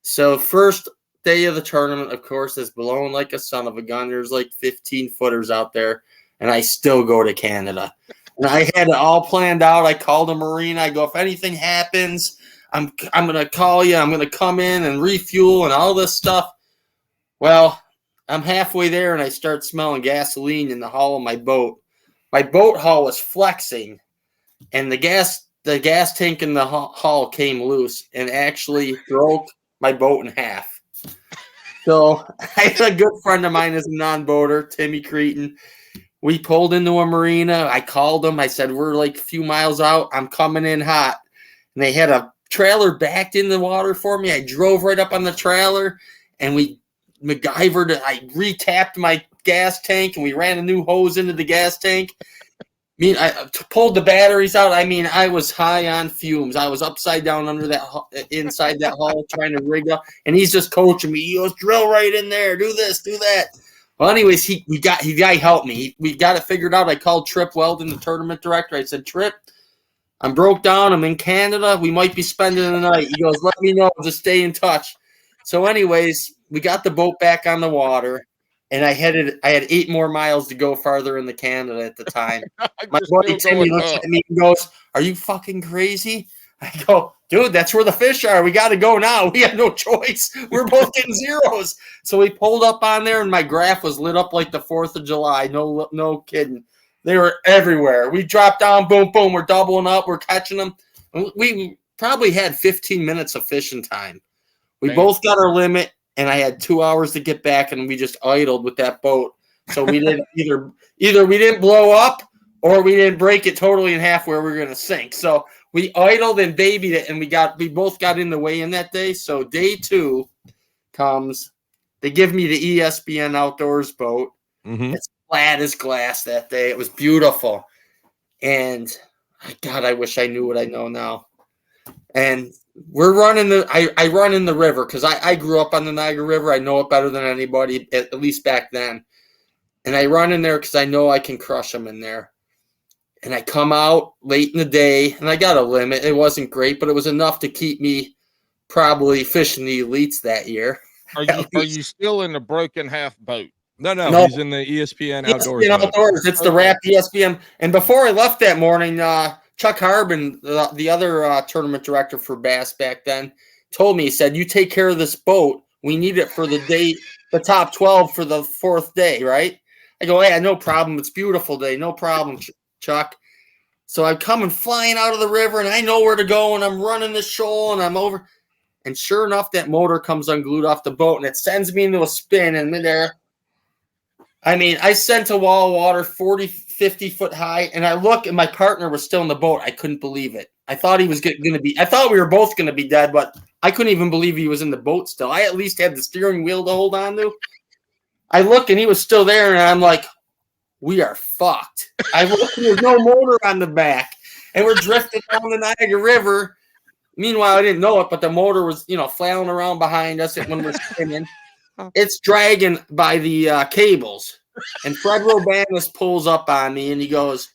So first day of the tournament, of course, is blowing like a son of a gun. There's like 15 footers out there, and I still go to Canada. And I had it all planned out. I called a marina. I go, "If anything happens, I'm going to call you. I'm going to come in and refuel and all this stuff." Well, I'm halfway there, and I start smelling gasoline in the hull of my boat. My boat hull was flexing, and the gas tank in the hull came loose and actually broke my boat in half. So I had a good friend of mine is a non-boater, Timmy Cretin. We pulled into a marina. I called him. I said, "We're like a few miles out. I'm coming in hot." And they had a trailer backed in the water for me. I drove right up on the trailer, and we MacGyvered it. I retapped my gas tank, and we ran a new hose into the gas tank. I pulled the batteries out. I mean, I was high on fumes. I was upside down under that inside that hull trying to rig up, and he's just coaching me. He goes, "Drill right in there. Do this, do that." Well, anyways, he helped me. We got it figured out. I called Trip Weldon, the tournament director. I said, "Trip, I'm broke down. I'm in Canada. We might be spending the night." He goes, "Let me know. Just stay in touch." So anyways, we got the boat back on the water, and I had 8 more miles to go farther into Canada at the time. My Just buddy still Timmy going looks up. at me and goes, "Are you fucking crazy?" I go, "Dude, that's where the fish are. We got to go now. We have no choice. We're both getting zeros." So we pulled up on there, and my graph was lit up like the 4th of July. No kidding. They were everywhere. We dropped down, boom, boom. We're doubling up. We're catching them. We probably had 15 minutes of fishing time. We Damn. both got our limit, and I had 2 hours to get back, and we just idled with that boat. So we didn't either we didn't blow up or we didn't break it totally in half where we were going to sink. So we idled and babied it, and we both got in the weigh-in that day. So day 2 comes. They give me the ESPN Outdoors boat. Mm-hmm. It's flat as glass that day. It was beautiful. And God, I wish I knew what I know now. And we're running I run in the river because I grew up on the Niagara River. I know it better than anybody, at least back then. And I run in there because I know I can crush them in there. And I come out late in the day, and I got a limit. It wasn't great, but it was enough to keep me probably fishing the elites that year. Are you still in the broken half boat? No, he's in the ESPN Outdoors. ESPN Outdoors. It's the wrapped ESPN. And before I left that morning, Chuck Harbin, the other tournament director for Bass back then, told me, he said, "You take care of this boat. We need it for the top 12 for the 4th day, right?" I go, "Yeah, no problem. It's a beautiful day. No problem, Chuck." So I'm coming flying out of the river, and I know where to go, and I'm running the shoal, and I'm over. And sure enough, that motor comes unglued off the boat, and it sends me into a spin in midair. I mean, I sent a wall of water 40, 50 foot high, and I look, and my partner was still in the boat. I couldn't believe it. I thought he was going to be – I thought we were both going to be dead, but I couldn't even believe he was in the boat still. I at least had the steering wheel to hold on to. I look, and he was still there, and I'm like, we are fucked. I look, and there's no motor on the back, and we're drifting down the Niagara River. Meanwhile, I didn't know it, but the motor was, flailing around behind us when we're spinning. It's dragging by the cables. And Fred Robanis pulls up on me, and he goes,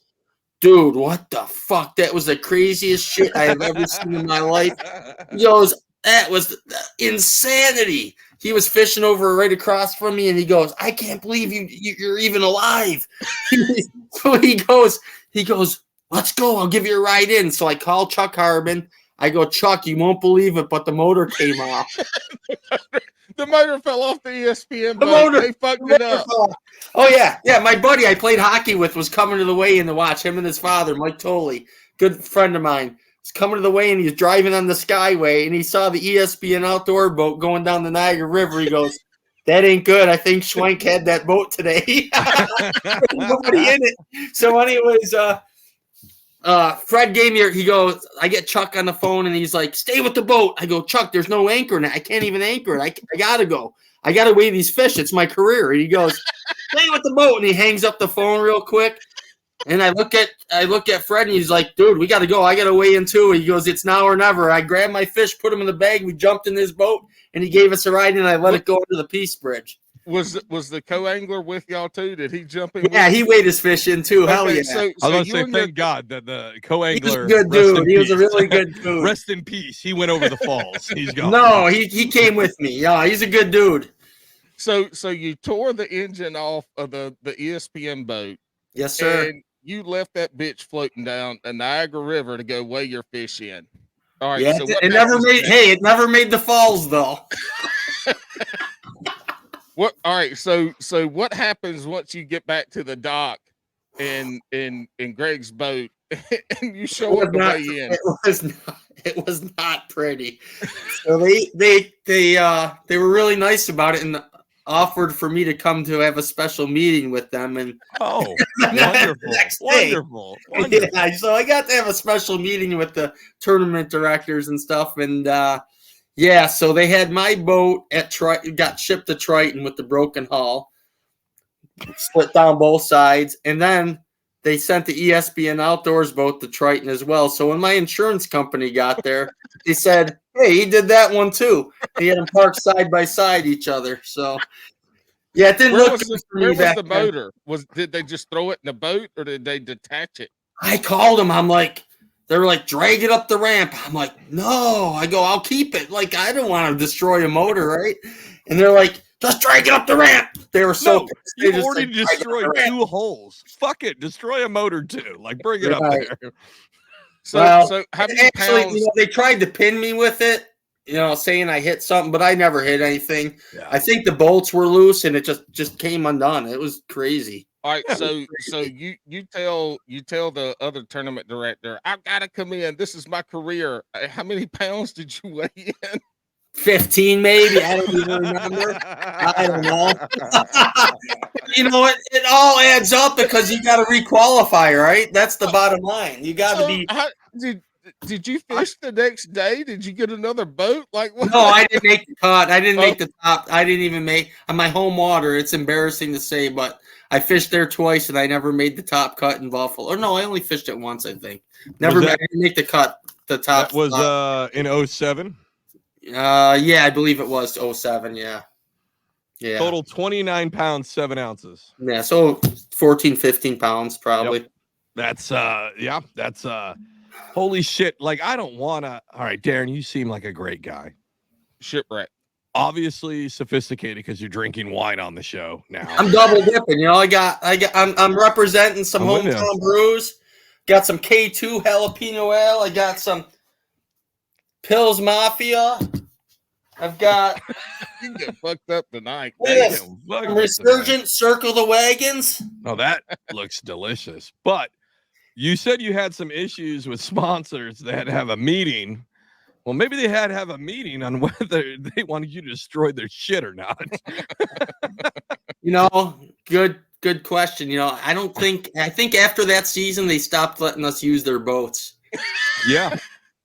"Dude, what the fuck? That was the craziest shit I have ever seen in my life." He goes, "That was insanity." He was fishing over right across from me, and he goes, "I can't believe you're even alive." So he goes, "Let's go. I'll give you a ride in." So I call Chuck Harbin. I go, "Chuck, you won't believe it, but the motor came off." The motor fell off the ESPN boat. They fucked it up. Oh, yeah. Yeah, my buddy I played hockey with was coming to the weigh-in to watch. Him and his father, Mike Tolley, good friend of mine, was coming to the weigh-in. He was driving on the Skyway, and he saw the ESPN Outdoor boat going down the Niagara River. He goes, "That ain't good. I think Schwenk had that boat today." Nobody in it. So anyways, Fred gave me, he goes, I get Chuck on the phone, and he's like, "Stay with the boat." I go, "Chuck, there's no anchor in it. I can't even anchor it. I got to go. I got to weigh these fish. It's my career." And he goes, "Stay with the boat." And he hangs up the phone real quick. And I look at Fred, and he's like, "Dude, we got to go. I got to weigh in too." He goes, "It's now or never." I grabbed my fish, put him in the bag. We jumped in his boat, and he gave us a ride, and I let it go into the Peace Bridge. Was the co-angler with y'all too? Did he jump in? Yeah, he weighed his fish in too. Hell yeah! I was going to say, thank God that the co-angler. He was a good dude. He was a really good dude. Rest in peace. He went over the falls. He's gone. No, he came with me. Yeah, he's a good dude. So you tore the engine off of the ESPN boat. Yes, sir. And you left that bitch floating down the Niagara River to go weigh your fish in. All right. Yeah, So it never made the falls though. What? All right. So what happens once you get back to the dock in Greg's boat and you show up to weigh in? It was not pretty. So they were really nice about it and offered for me to come to have a special meeting with them. And wonderful. Yeah, so I got to have a special meeting with the tournament directors and stuff. And yeah, so they had my boat got shipped to Triton with the broken hull, split down both sides, and then they sent the ESPN Outdoors boat to Triton as well. So when my insurance company got there, they said, "Hey, he did that one too." He had them parked side by side each other. So yeah, it didn't look good for me back then. Where was the motor? Did they just throw it in the boat or did they detach it? I called them. I'm like, they were like, "Drag it up the ramp." I'm like, "No." I go, "I'll keep it. Like, I don't want to destroy a motor, right?" And they're like, just drag it up the ramp. They were so No, you've already destroyed 2 holes. Fuck it, destroy a motor too. Like, bring it up there. So how many pounds? They tried to pin me with it, saying I hit something, but I never hit anything. Yeah. I think the bolts were loose and it just came undone. It was crazy. All right, so you tell the other tournament director, I've got to come in. This is my career. How many pounds did you weigh in? 15, maybe. I don't even remember. I don't know. It all adds up because you got to requalify, right? That's the bottom line. You got to be. Did you fish the next day? Did you get another boat? Like what? No, I didn't make the cut. I didn't make the top. I didn't even make on my home water. It's embarrassing to say, but I fished there twice and I never made the top cut in Buffalo. Or no, I only fished it once, I think. I didn't make the cut. The top. That was in 07? Yeah, I believe it was 07. Yeah. Total 29 pounds, 7 ounces. Yeah, so 14, 15 pounds probably. Yep. That's holy shit. Like, I don't want to. All right, Darrin, you seem like a great guy. Shipwreck. Obviously sophisticated because you're drinking wine on the show now. I'm double dipping. I'm representing some hometown brews. Got some K2 jalapeno ale. I got some Pils Mafia. I've got. You can get fucked up tonight. Resurgent Circle the Wagons. Oh, that looks delicious. But you said you had some issues with sponsors that had to have a meeting. Well, maybe they had to have a meeting on whether they wanted you to destroy their shit or not. Good question. I think after that season, they stopped letting us use their boats. Yeah.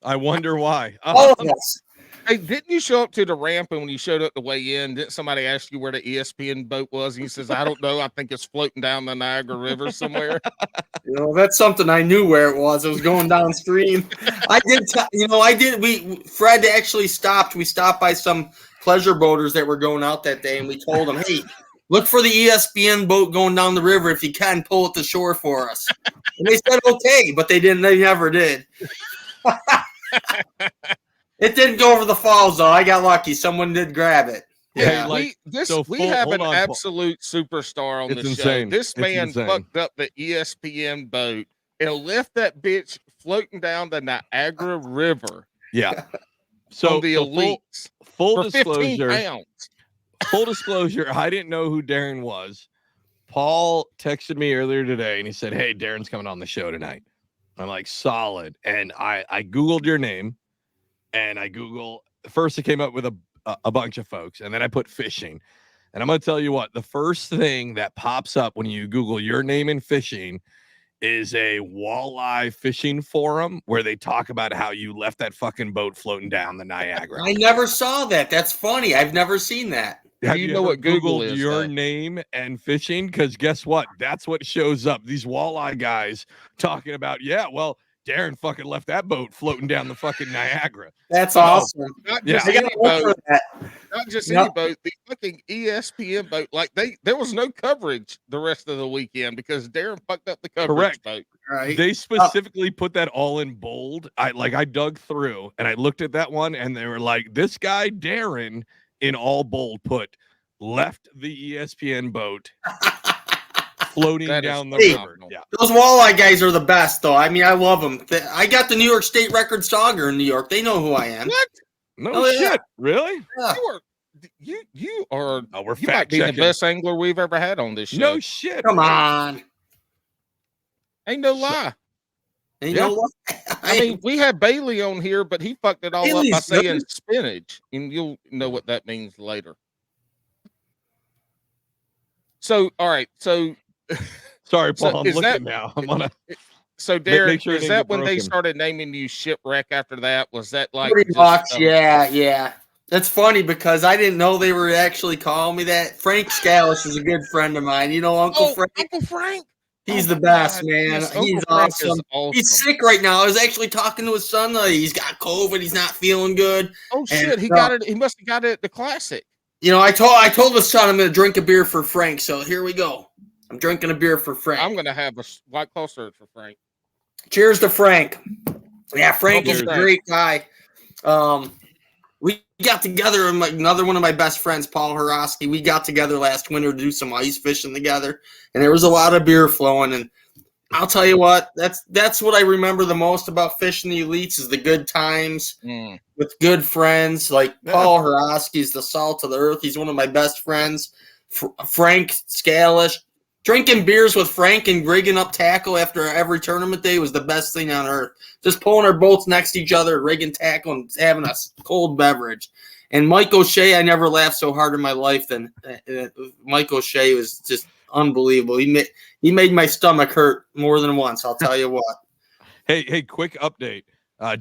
I wonder why. Yes. Hey, didn't you show up to the ramp, and when you showed up to weigh in, didn't somebody ask you where the ESPN boat was? And he says, I don't know. I think it's floating down the Niagara River somewhere. That's something I knew where it was. It was going downstream. Fred actually stopped. We stopped by some pleasure boaters that were going out that day, and we told them, hey, look for the ESPN boat going down the river. If you can, pull it to shore for us. And they said, okay, but they didn't. They never did. It didn't go over the falls, though. I got lucky. Someone did grab it. Yeah, we have an absolute superstar on the show. This man fucked up the ESPN boat and left that bitch floating down the Niagara River. Yeah. So the elites. Full disclosure. Full disclosure, I didn't know who Darrin was. Paul texted me earlier today and he said, hey, Darrin's coming on the show tonight. I'm like, solid. And I Googled your name. And first it came up with a bunch of folks, and then I put fishing. And I'm going to tell you what, the first thing that pops up when you Google your name and fishing is a walleye fishing forum where they talk about how you left that fucking boat floating down the Niagara. I never saw that. That's funny. I've never seen that. Have you know what Google is? Your name and fishing? Because guess what? That's what shows up. These walleye guys talking about, Darrin fucking left that boat floating down the fucking Niagara. That's awesome. Not just any boat. Not just any boat. The fucking ESPN boat. Like there was no coverage the rest of the weekend because Darrin fucked up the coverage boat. Right. They specifically put that all in bold. I dug through and I looked at that one and they were like, this guy Darrin in all bold put left the ESPN boat. Floating down the river. Yeah. Those walleye guys are the best, though. I mean, I love them. I got the New York State record sogger in New York. They know who I am. What? No shit. Yeah. Really? Yeah. You are. Oh, we're you might be the best angler we've ever had on this show. No shit. Come on. Ain't no lie. Ain't no lie. I mean, we had Bailey on here, but he fucked it all up by saying spinach, and you'll know what that means later. So, all right. So. Sorry, Paul. I'm looking now. I'm on a. So, Darrin, is that when they started naming you Shipwreck after that? Was that like pretty much? Yeah. That's funny because I didn't know they were actually calling me that. Frank Scalish is a good friend of mine. You know Uncle Frank? Uncle Frank. He's the best, man. Yes, he's awesome. He's sick right now. I was actually talking to his son. He's got COVID. He's not feeling good. Oh shit! He got it. He must have got it at the Classic. I told his son I'm going to drink a beer for Frank. So here we go. I'm drinking a beer for Frank. I'm going to have a White Claw Surge for Frank. Cheers to Frank. Yeah, Frank is a great guy. We got together, and another one of my best friends, Paul Horosky, we got together last winter to do some ice fishing together, and there was a lot of beer flowing. And I'll tell you what, that's what I remember the most about fishing the elites is the good times with good friends. Like Paul Horosky's the salt of the earth. He's one of my best friends. Frank Scalish. Drinking beers with Frank and rigging up tackle after every tournament day was the best thing on earth. Just pulling our boats next to each other, rigging tackle, and having a cold beverage. And Mike O'Shea, I never laughed so hard in my life than Mike O'Shea was just unbelievable. He made my stomach hurt more than once, I'll tell you what. Hey, quick update.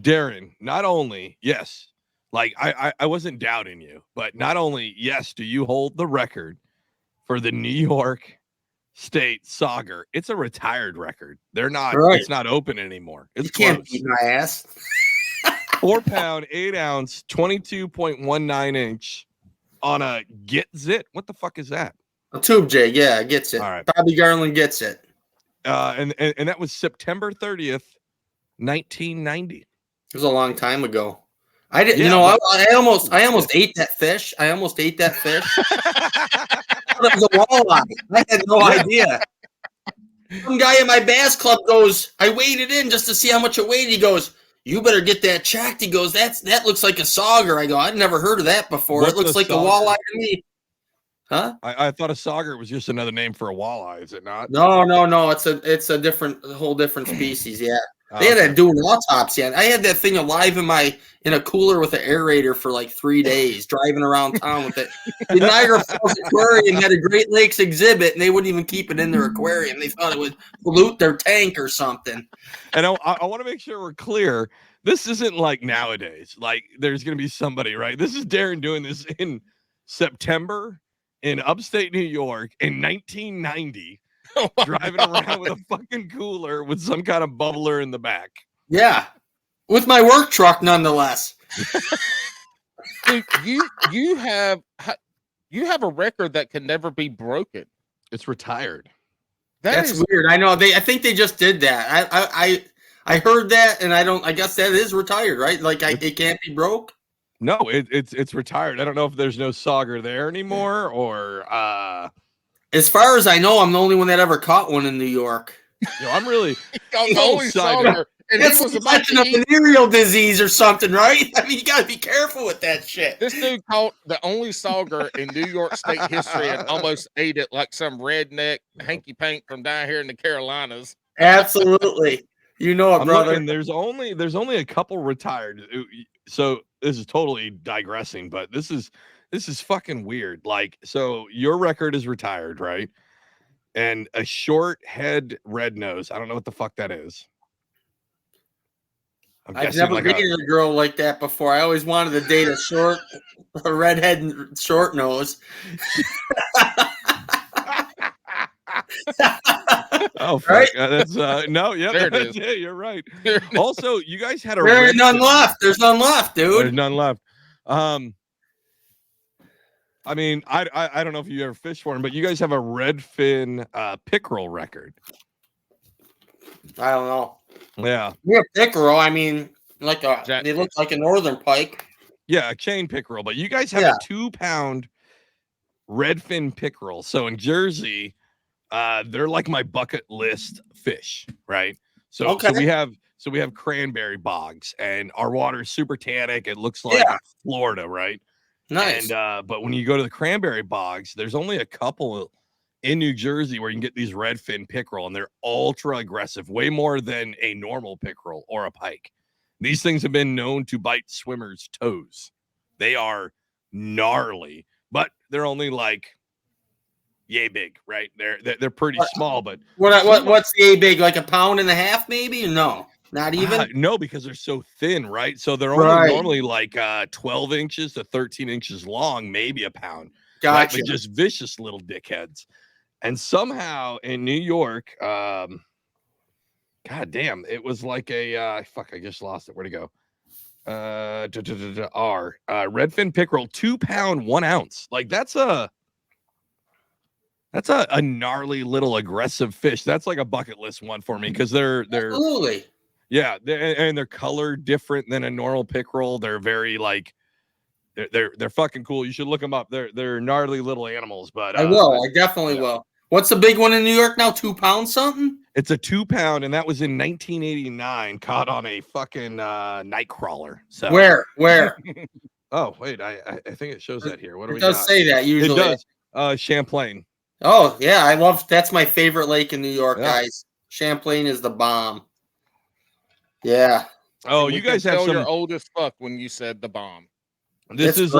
Darrin, not only, yes, like I wasn't doubting you, but not only, yes, do you hold the record for the New York State Sauger. It's a retired record. They're not. Right. It's not open anymore. It's you can't beat my ass. 4 pound, 8 ounce, 22.19 inch on a Get Zit. What the fuck is that? A tube jig. Yeah, gets it. All right. Bobby Garland gets it. And that was September 30th, 1990. It was a long time ago. I didn't. Yeah, I almost ate that fish. I almost ate that fish. It was a walleye. I had no idea. Some guy in my bass club goes, I weighed it in just to see how much it weighed. He goes, you better get that checked. He goes, that looks like a sauger. I go, I'd never heard of that before. It looks like a walleye to me. Huh? I thought a sauger was just another name for a walleye. Is it not? No. It's a whole different species. Yeah. They had that doing autopsy. I had that thing alive in a cooler with an aerator for like 3 days, driving around town with it. The Niagara Falls Aquarium had a Great Lakes exhibit, and they wouldn't even keep it in their aquarium. They thought it would pollute their tank or something. And I want to make sure we're clear. This isn't like nowadays. Like there's going to be somebody, right? This is Darrin doing this in September in upstate New York in 1990. Driving around with a fucking cooler with some kind of bubbler in the back. Yeah, with my work truck, nonetheless. Dude, you have a record that can never be broken. It's retired. That's weird. I know. I think they just did that. I heard that, and I guess that is retired, right? Like it can't be broke. No, it's retired. I don't know if there's no sauger there anymore, or. As far as I know, I'm the only one that ever caught one in New York. I'm really excited. It's like a venereal disease or something, right? I mean, you got to be careful with that shit. This dude caught the only sauger in New York State history and almost ate it like some redneck hanky pank from down here in the Carolinas. Absolutely, you know it, brother. Looking, there's only a couple retired. So this is totally digressing, but this is fucking weird. Like, so your record is retired, right? And a short head red nose. I don't know what the fuck that is. I've never dated a girl like that before. I always wanted to date a redhead and short nose. Oh, fuck. Right? That's no, yeah, yeah, you're right. Also, you guys had There's none left. There's none left, dude. There's none left. I mean, I don't know if you ever fished for him, but you guys have a redfin pickerel record. I don't know. Yeah. We're pickerel. I mean, they look like a northern pike. Yeah, a chain pickerel, but you guys have a 2 pound redfin pickerel. So in Jersey, they're like my bucket list fish, right? So we have cranberry bogs, and our water is super tannic. It looks like Florida, right? Nice. And but when you go to the cranberry bogs, there's only a couple in New Jersey where you can get these redfin pickerel, and they're ultra aggressive, way more than a normal pickerel or a pike. These things have been known to bite swimmers' toes. They are gnarly, but they're only like yay big, right? They're pretty small, but what's yay big? Like a pound and a half, maybe? Or no? Not even? No, because they're so thin, right? So they're only normally like 12 inches to 13 inches long, maybe a pound. Gotcha. Right? But just vicious little dickheads. And somehow in New York, God damn, it was like a fuck, I just lost it. Where'd it go? Redfin pickerel, 2 pound, 1 ounce. Like that's a gnarly little aggressive fish. That's like a bucket list one for me because they're absolutely. Yeah, and they're colored different than a normal pickerel. They're very like They're fucking cool. You should look them up. They're gnarly little animals. But I will. I definitely will. What's the big one in New York now? 2 pounds something? It's a 2 pound, and that was in 1989. Caught on a fucking night crawler. So Where? Oh wait, I think it shows that here. What do we got? It does say that usually. It does. Champlain. Oh yeah, that's my favorite lake in New York, guys. Champlain is the bomb. Yeah. Oh, you guys have some. You're old as fuck when you said the bomb. This is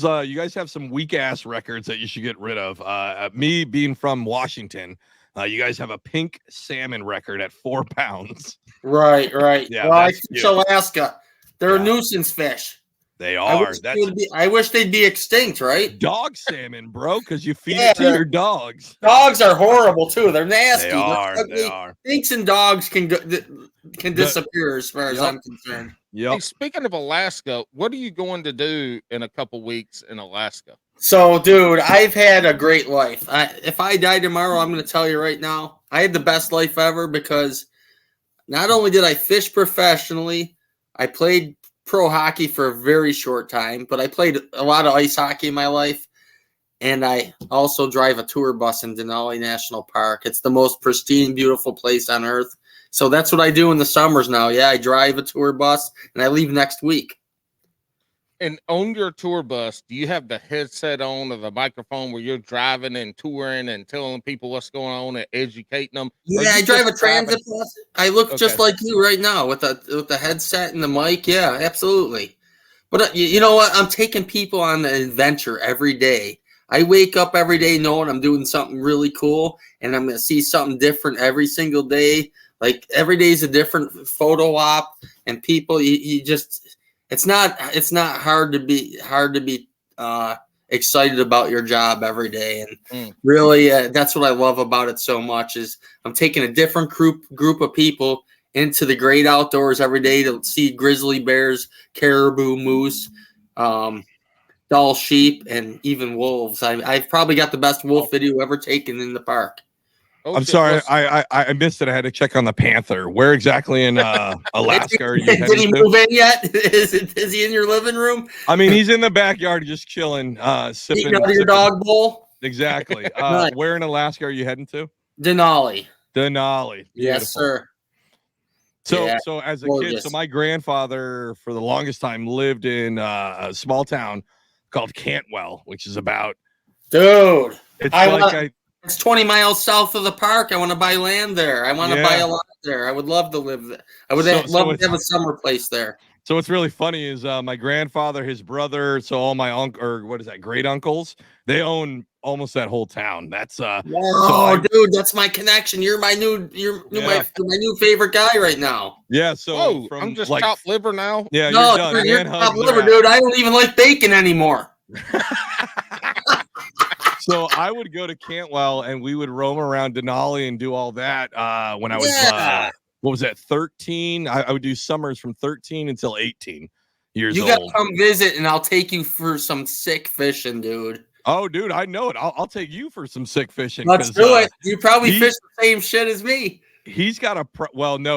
you guys have some weak ass records that you should get rid of. Me being from Washington, you guys have a pink salmon record at 4 pounds. Right. Yeah, well, I fish Alaska. They're a nuisance fish. They are. I wish they'd be extinct, right? Dog salmon, bro, because you feed it to your dogs. Dogs are horrible too. They're nasty. They are. Stinks and dogs can disappear as far as I'm concerned. Yep. Hey, speaking of Alaska, what are you going to do in a couple weeks in Alaska? So, dude, I've had a great life. If I die tomorrow, I'm going to tell you right now, I had the best life ever because not only did I fish professionally, I played pro hockey for a very short time, but I played a lot of ice hockey in my life. And I also drive a tour bus in Denali National Park. It's the most pristine, beautiful place on earth. So that's what I do in the summers now. Yeah, I drive a tour bus and I leave next week. And on your tour bus, do you have the headset on or the microphone where you're driving and touring and telling people what's going on and educating them? Yeah, I drive a transit bus. I look just like you right now with the headset and the mic. Yeah, absolutely. But you know what? I'm taking people on an adventure every day. I wake up every day knowing I'm doing something really cool, and I'm going to see something different every single day. Like every day is a different photo op, and people, you just, it's not hard to be excited about your job every day. And really, that's what I love about it so much is I'm taking a different group of people into the great outdoors every day to see grizzly bears, caribou, moose, Dall sheep, and even wolves. I've probably got the best wolf video ever taken in the park. I'm sorry, I missed it. I had to check on the panther. Where exactly in Alaska are you headed Did he move in yet? Is he in your living room? I mean, he's in the backyard just chilling, sipping out of your dog bowl. Exactly. Where in Alaska are you heading to? Denali. Beautiful. Yes, sir. So as a kid, so my grandfather for the longest time lived in a small town called Cantwell, which is about it's 20 miles south of the park. I want to buy land there. I want to buy a lot there. I would love to live there. I would love to have a summer place there. So what's really funny is my grandfather, his brother, so all my great uncles, they own almost that whole town. That's dude, that's my connection. You're my new favorite guy right now. Yeah, so I'm just chopped liver now. Yeah, you're chopped liver, dude. I don't even like bacon anymore. So I would go to Cantwell and we would roam around Denali and do all that when I was what was that, 13? I would do summers from 13 until 18 years old. You got to come visit and I'll take you for some sick fishing, dude. Oh, dude, I know it. I'll take you for some sick fishing. Let's do it. You probably fish the same shit as me. He's got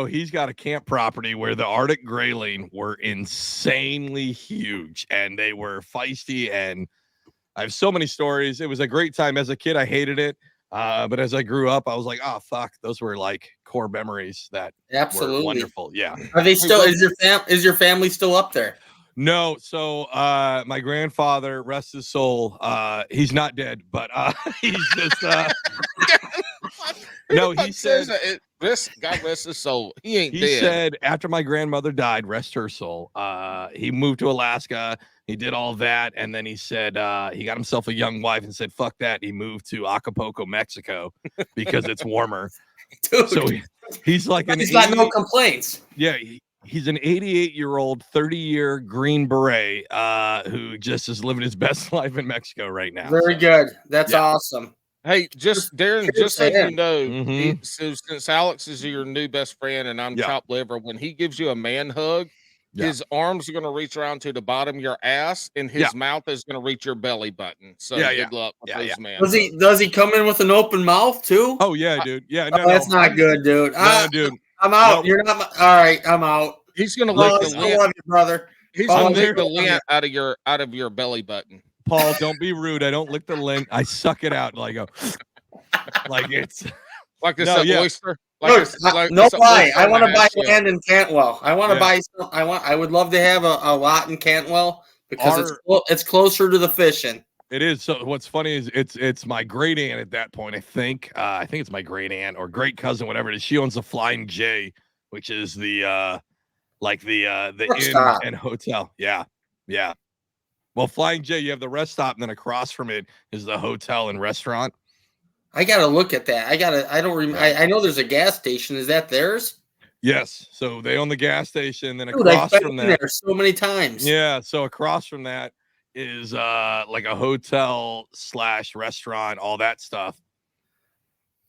he's got a camp property where the Arctic grayling were insanely huge and they were feisty, and I have so many stories. It was a great time. As a kid, I hated it. But as I grew up, I was like, oh, fuck. Those were like core memories that were wonderful. Yeah. Are they still, is your family still up there? No. So my grandfather, rest his soul, he's not dead, but he's just no, he said God rest his soul. He ain't dead. He said after my grandmother died, rest her soul, he moved to Alaska. He did all that, and then he said he got himself a young wife and said, fuck that. He moved to Acapulco, Mexico, because it's warmer. Dude, so he's like he's got no complaints. Yeah, he's an 88-year-old, 30-year Green Beret who just is living his best life in Mexico right now. Very good. That's awesome. Hey, Darrin, just so you know, so since Alex is your new best friend and I'm chopped liver, when he gives you a man hug, his arms are going to reach around to the bottom of your ass, and his mouth is going to reach your belly button. So good luck with those man. Does he come in with an open mouth too? Oh yeah, dude. Yeah, that's not good, dude. No, dude. I'm out. You're not. All right, I'm out. He's going to lick the lid. I love you, brother. He's Paul, gonna there- lick the lint out of your belly button. Paul, don't be rude. I don't lick the lint. I suck it out. Like it's Like it's No, an yeah. oyster. Look, no it's a lie. oyster I on want a to buy half shell. land in Cantwell. I want to Yeah. buy some. I would love to have a lot in Cantwell because it's closer to the fishing. It is. So what's funny is it's my great aunt at that point. I think it's my great aunt or great cousin, whatever it is. She owns the Flying J, which is the Rest inn stop. and hotel. Yeah. Well, Flying J, you have the rest stop, and then across from it is the hotel and restaurant. I gotta look at that. I don't remember. I know there's a gas station. Is that theirs? Yes. So they own the gas station. Then Dude, I've across been from in that, there so many times. yeah. So across from that is like a hotel / restaurant, all that stuff.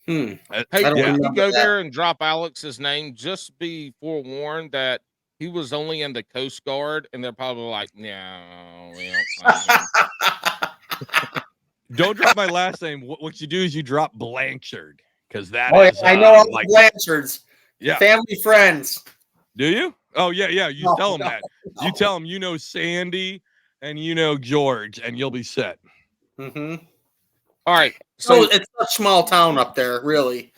Hmm. Hey, I don't if you remember go that. there and drop Alex's name, just be forewarned that he was only in the Coast Guard, and they're probably like, no, we don't find him. Don't drop my last name. What you do is you drop Blanchard because that Oh, is yeah, I know all like the Blanchards. yeah. Family friends. Do you? Oh yeah. You No, tell them no, that. You tell them you know Sandy and you know George, and you'll be set. Mm-hmm. All right. So So it's a small town up there, really.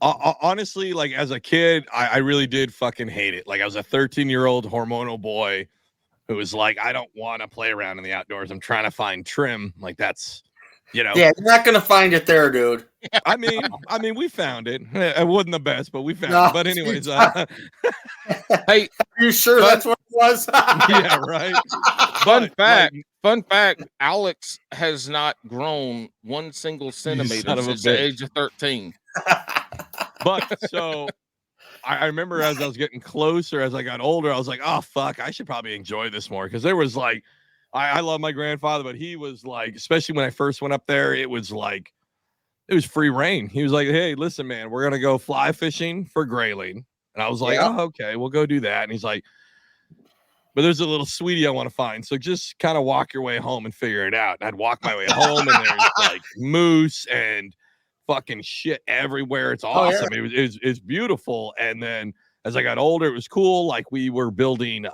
Honestly, like as a kid, I really did fucking hate it. Like I was a 13-year-old hormonal boy who was like, I don't want to play around in the outdoors. I'm trying to find trim. Like that's, Yeah, you're not gonna find it there, dude. I mean, we found it. It wasn't the best, but we found No, it. But anyways, hey, Are you sure But- that's what it was? yeah, right. fun But, fact. like, Fun fact: Alex has not grown 1 single centimeter son of a since the bitch. age of 13. But so I remember as I was getting closer, as I got older, I was like, oh, fuck, I should probably enjoy this more. Because there was like, I love my grandfather, but he was like, especially when I first went up there, it was like, it was free reign. He was like, hey, listen, man, we're going to go fly fishing for grayling. And I was like, Yeah. oh, okay, we'll go do that. And he's like, but there's a little sweetie I want to find. So just kind of walk your way home and figure it out. And I'd walk my way home and there's like moose and fucking shit everywhere. It's Oh, yeah. awesome. It's beautiful. And then as I got older, it was cool. Like we were building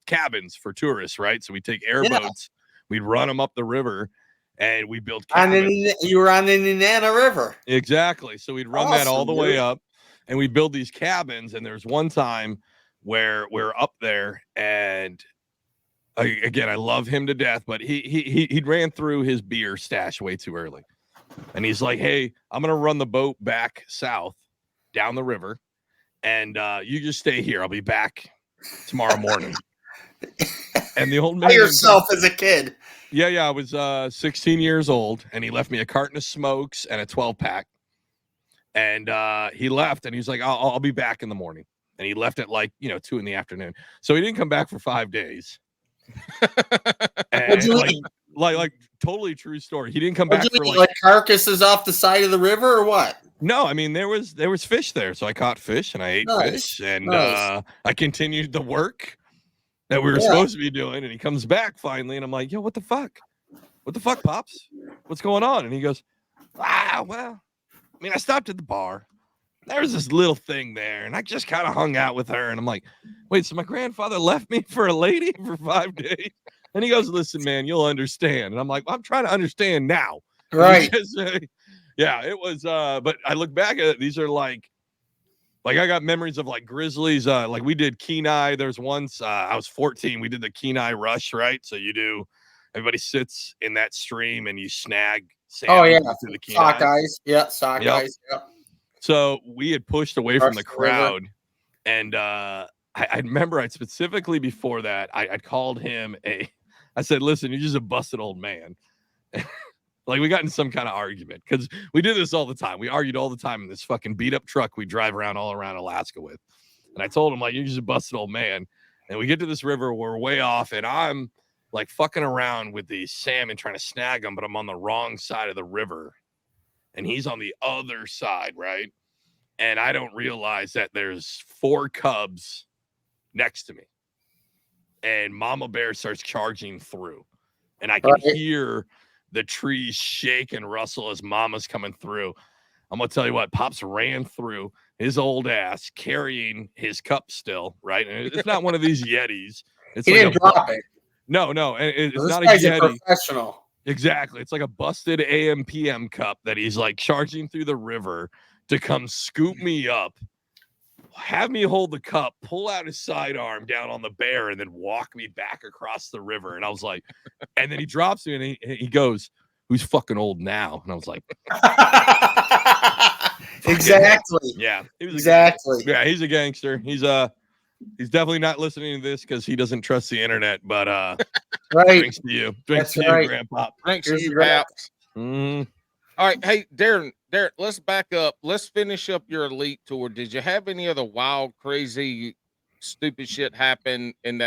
cabins for tourists, right? So we take airboats, we'd run them up the river and we build cabins. You were on the Indiana River. Exactly. So we'd run that all Awesome, the way dude. up and we build these cabins. And there's one time where we're up there and again, I love him to death, but he ran through his beer stash way too early. And he's like, hey, I'm going to run the boat back south down the river and you just stay here. I'll be back tomorrow morning. And the old man By yourself as a kid. Yeah, I was 16 years old, and he left me a carton of smokes and a 12-pack. And he left, and he's like, I'll be back in the morning. And he left at like 2 p.m. So he didn't come back for 5 days. What'd you And eat? like totally true story. He didn't come back What'd you for eat, like carcasses off the side of the river or what? no. I mean there was fish there, so I caught fish and I ate Nice, fish, and nice. I continued the work that we were Yeah. supposed to be doing. And he comes back finally, and I'm like, yo, what the fuck, pops? What's going on? And he goes, well, I mean, I stopped at the bar. There was this little thing there, and I just kind of hung out with her. And I'm like, wait, so my grandfather left me for a lady for 5 days? And he goes, listen, man, you'll understand. And I'm like, I'm trying to understand now. Right. Because, yeah, it was. But I look back at it. These are like I got memories of like grizzlies. Like we did Kenai. There's once I was 14. We did the Kenai rush, right? So everybody sits in that stream and you snag sand. Oh, yeah. Through the Kenai. Sockeyes. Yeah, sockeyes. Yep. Yeah. So we had pushed away from the Across the river. crowd, and I remember I specifically before that I called him I said, listen, you're just a busted old man. Like we got in some kind of argument because we did this all the time. We argued all the time in this fucking beat up truck we drive around all around Alaska with. And I told him, like, you're just a busted old man. And we get to this river, we're way off, and I'm like fucking around with these salmon trying to snag them, but I'm on the wrong side of the river. And he's on the other side, right? And I don't realize that there's 4 cubs next to me. And Mama Bear starts charging through. And I can hear the trees shake and rustle as Mama's coming through. I'm going to tell you what, Pops ran through his old ass carrying his cup still, right? And it's not one of these Yetis. It's He like didn't drop it. No, it's This not a guy's a Yeti. professional. Exactly. It's like a busted AM/PM cup that he's like charging through the river to come scoop me up, have me hold the cup, pull out his sidearm down on the bear, and then walk me back across the river. And I was like, and then he drops me and he goes, "Who's fucking old now?" And I was like, exactly. Yeah, he was exactly. He's a gangster. He's definitely not listening to this because he doesn't trust the internet. But right. Drinks to you. Drinks to you, Grandpa. Drinks to you, Paps. All right, hey, Darrin, let's back up. Let's finish up your elite tour. Did you have any other wild, crazy, stupid shit happen in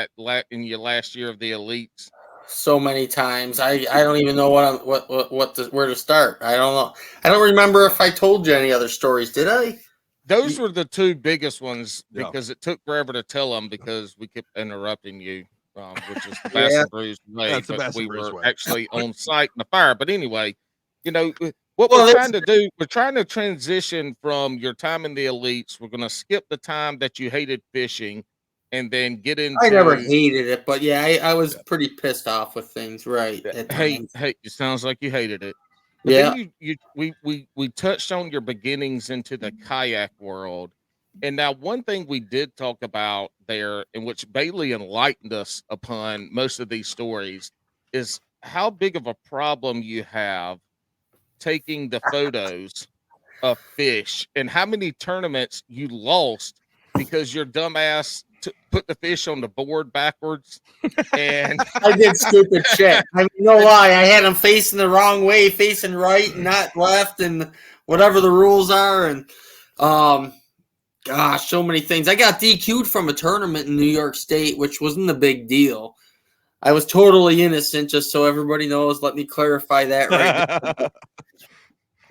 your last year of the elites? So many times, I don't even know where to start. I don't know. I don't remember if I told you any other stories. Did I? Those were the two biggest ones because it took forever to tell them because we kept interrupting you, which is the Bass and Brews way. But we were actually on site in the fire. But anyway, you know what we're trying to do. We're trying to transition from your time in the elites. We're going to skip the time that you hated fishing, and then get into. I never hated it, but yeah, I was pretty pissed off with things. Right? Hey, it sounds like you hated it. But then we touched on your beginnings into the kayak world. And now one thing we did talk about there, in which Bailey enlightened us upon most of these stories, is how big of a problem you have taking the photos of fish and how many tournaments you lost because your dumbass put the fish on the board backwards. And I did stupid shit. I mean, no lie. I had them facing the wrong way, facing right and not left, and whatever the rules are. And gosh, so many things. I got DQ'd from a tournament in New York State, which wasn't a big deal. I was totally innocent, just so everybody knows. Let me clarify that right now.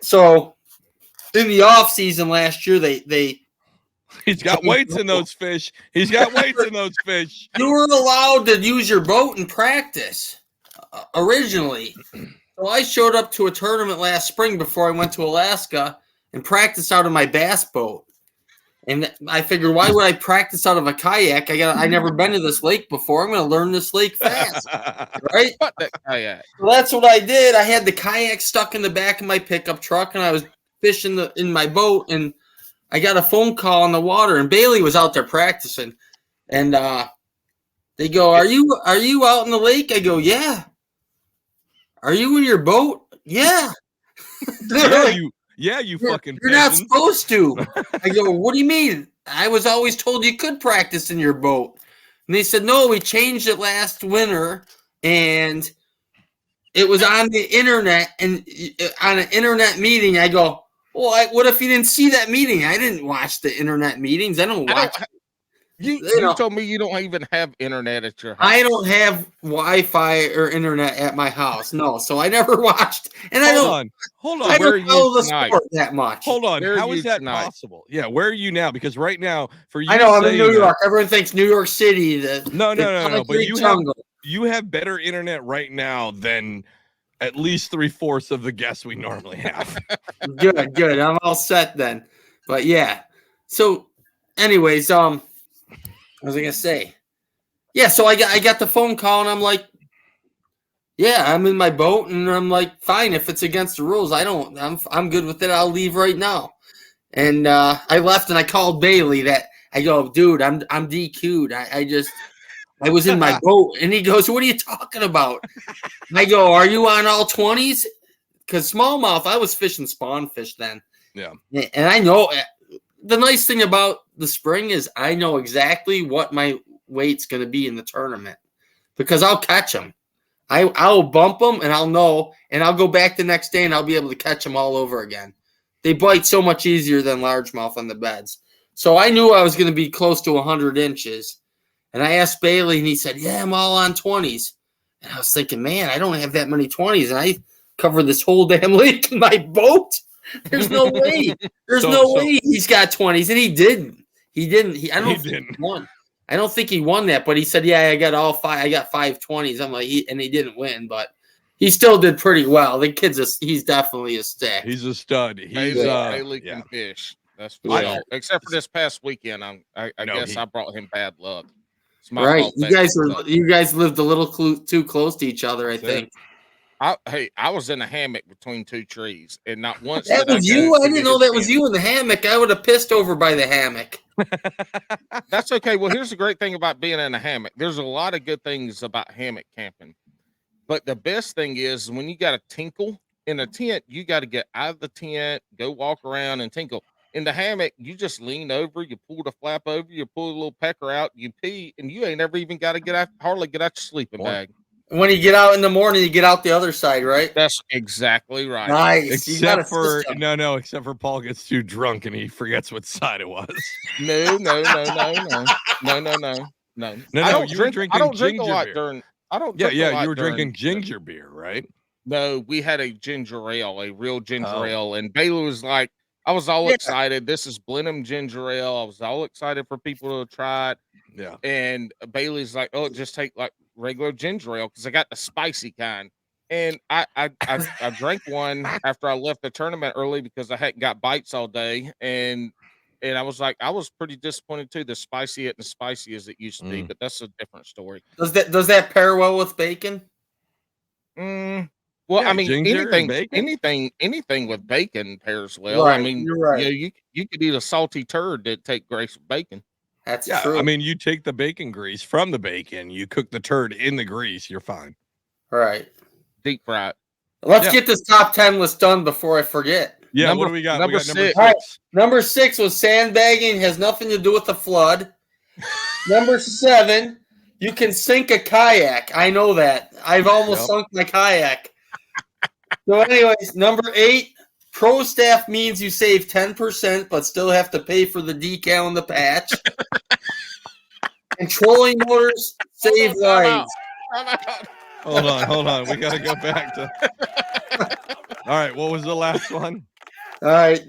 So in the off season last year, they he's got weights in those fish. He's got weights in those fish. You were allowed to use your boat in practice originally. So I showed up to a tournament last spring before I went to Alaska and practiced out of my bass boat. And I figured, why would I practice out of a kayak? I never been to this lake before. I'm going to learn this lake fast, right? That kayak. So that's what I did. I had the kayak stuck in the back of my pickup truck, and I was fishing in my boat, and I got a phone call on the water, and Bailey was out there practicing, and they go, "Are you out in the lake?" I go, "Yeah." "Are you in your boat?" "Yeah." You fucking. You're not supposed to. I go, "What do you mean? I was always told you could practice in your boat." And they said, "No, we changed it last winter, and it was on the internet, and on an internet meeting." I go, "Well, what if you didn't see that meeting? I didn't watch the internet meetings. I don't watch." You told me you don't even have internet at your house. I don't have Wi-Fi or internet at my house. No, so I never watched. And Hold on. I don't follow the sport that much. Hold on. How is that possible? Yeah, where are you now? Because right now, for you, I know I'm in New York. Everyone thinks New York City. No. But you have better internet right now than at least 3/4 of the guests we normally have. Good. I'm all set then. But yeah. So, anyways, what was I gonna say? Yeah, so I got the phone call, and I'm like, "Yeah, I'm in my boat," and I'm like, "Fine, if it's against the rules, I'm good with it. I'll leave right now." And I left, and I called Bailey. I go, "Dude, I'm DQ'd. I was in my boat," and he goes, "What are you talking about?" I go, "Are you on all 20s?" Because smallmouth, I was fishing spawn fish then. Yeah, and I know. The nice thing about the spring is I know exactly what my weight's going to be in the tournament because I'll catch them. I'll bump them, and I'll know, and I'll go back the next day, and I'll be able to catch them all over again. They bite so much easier than largemouth on the beds. So I knew I was going to be close to 100 inches. And I asked Bailey, and he said, "Yeah, I'm all on 20s." And I was thinking, man, I don't have that many 20s, and I covered this whole damn lake in my boat. There's no way. There's no way he's got 20s, and he didn't. I don't think he won. I don't think he won that, but he said, "Yeah, I got all 5. I got 5 20s." I'm like, and he didn't win, but he still did pretty well. The kid's he's definitely a stick. He's a stud. Bailey can fish. That's for sure. Except for this past weekend, I guess I brought him bad luck. It's my Right. fault. You guys lived a little too close to each other, I think. I was in a hammock between two trees, and not once That did was I you? I go didn't know that was you in the hammock. I would have pissed over by the hammock. That's okay. Well, here's the great thing about being in a hammock. There's a lot of good things about hammock camping. But the best thing is when you got to tinkle in a tent, you got to get out of the tent, go walk around and tinkle. In the hammock, you just lean over, you pull the flap over, you pull a little pecker out, you pee, and you ain't never even got to hardly get out your sleeping bag. When you get out in the morning, you get out the other side, right? That's exactly right. Nice. Except for Paul gets too drunk and he forgets what side it was. No. I don't drink a lot during. I don't. Drink a lot you were drinking ginger beer, right? No, we had a ginger ale, a real ginger ale, and Bailey was like, I was all excited. This is Blenheim ginger ale. I was all excited for people to try it. Yeah. And Bailey's like, oh, just take like regular ginger ale because I got the spicy kind. And I drank one after I left the tournament early because I hadn't got bites all day. And I was like, I was pretty disappointed too. The spicy isn't as spicy as it used to be, but that's a different story. Does that pair well with bacon? Well, I mean, anything with bacon pairs well. Right, I mean, you're right. You could eat a salty turd that take grace with bacon. That's true. I mean, you take the bacon grease from the bacon, you cook the turd in the grease, you're fine. Right. Deep fried. Let's get this top 10 list done before I forget. Yeah, what do we got? Number 6. Right. Number 6 was sandbagging, has nothing to do with the flood. Number 7, you can sink a kayak. I know that. I've almost sunk my kayak. So anyways, number 8, pro staff means you save 10%, but still have to pay for the decal and the patch. And trolling motors save lives. Hold on. We got to go back to. All right, what was the last one? All right,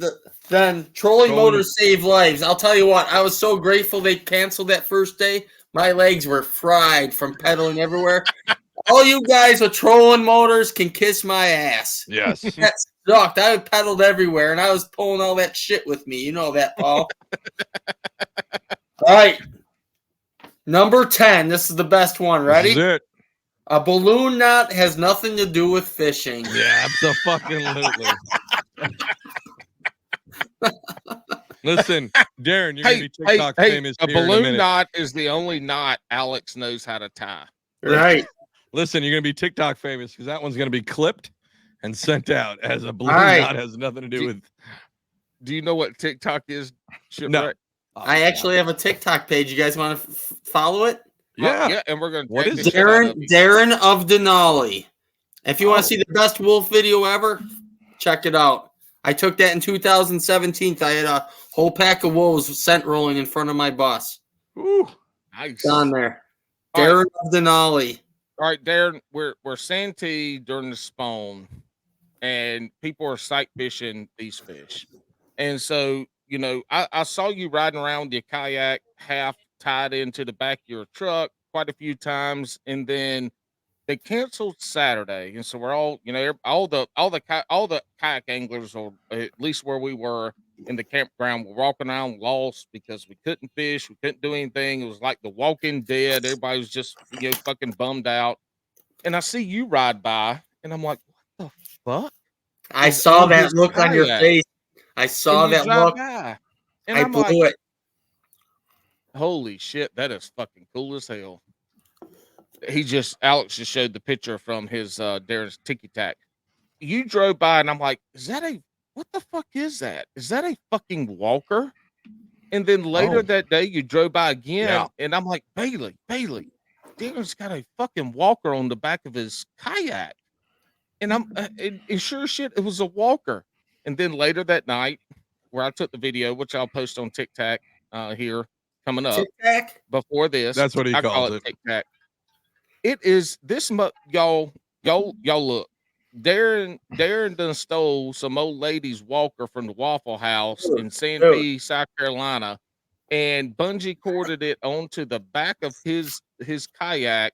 then trolling motors save lives. I'll tell you what, I was so grateful they canceled that first day. My legs were fried from pedaling everywhere. All you guys with trolling motors can kiss my ass. Yes. That sucked. I pedaled everywhere, and I was pulling all that shit with me. You know that, Paul. All right. Number 10. This is the best one. Ready? This is it. A balloon knot has nothing to do with fishing. Yeah, absolutely. Listen, Darrin, you're going to be TikTok famous. A balloon knot is the only knot Alex knows how to tie. Right. Listen, you're going to be TikTok famous because that one's going to be clipped and sent out as a balloon knot has nothing to do with. Do you know what TikTok is? No. I actually have a TikTok page. You guys want to follow it? Yeah, and we're going to. What is Darrin of Denali? If you want to see the best wolf video ever, check it out. I took that in 2017. I had a whole pack of wolves scent rolling in front of my bus. Ooh, nice. It's on there. Darrin of Denali. All right, Darrin, we're Santee during the spawn, and people are sight fishing these fish. And so, you know, I saw you riding around with your kayak half tied into the back of your truck quite a few times, and then they canceled Saturday, and so we're all, you know, all the kayak anglers, or at least where we were in the campground, were walking around lost because we couldn't fish, we couldn't do anything. It was like The Walking Dead. Everybody was just, you know, fucking bummed out. And I see you ride by, and I'm like, what the fuck? I saw that look on your face. I saw that look. And I blew it. Holy shit, that is fucking cool as hell. Alex just showed the picture from his Darrin's Tiki Tac. You drove by, and I'm like, what the fuck is that? Is that a fucking walker? And then later that day, you drove by again, and I'm like, Bailey, Darrin's got a fucking walker on the back of his kayak. And and sure as shit, it was a walker. And then later that night, where I took the video, which I'll post on TikTok here coming up. Tic-tac? Before this. That's what he calls it. Tic-tac. It is this y'all look. Darrin done stole some old lady's walker from the Waffle House in Santee, South Carolina, and bungee corded it onto the back of his kayak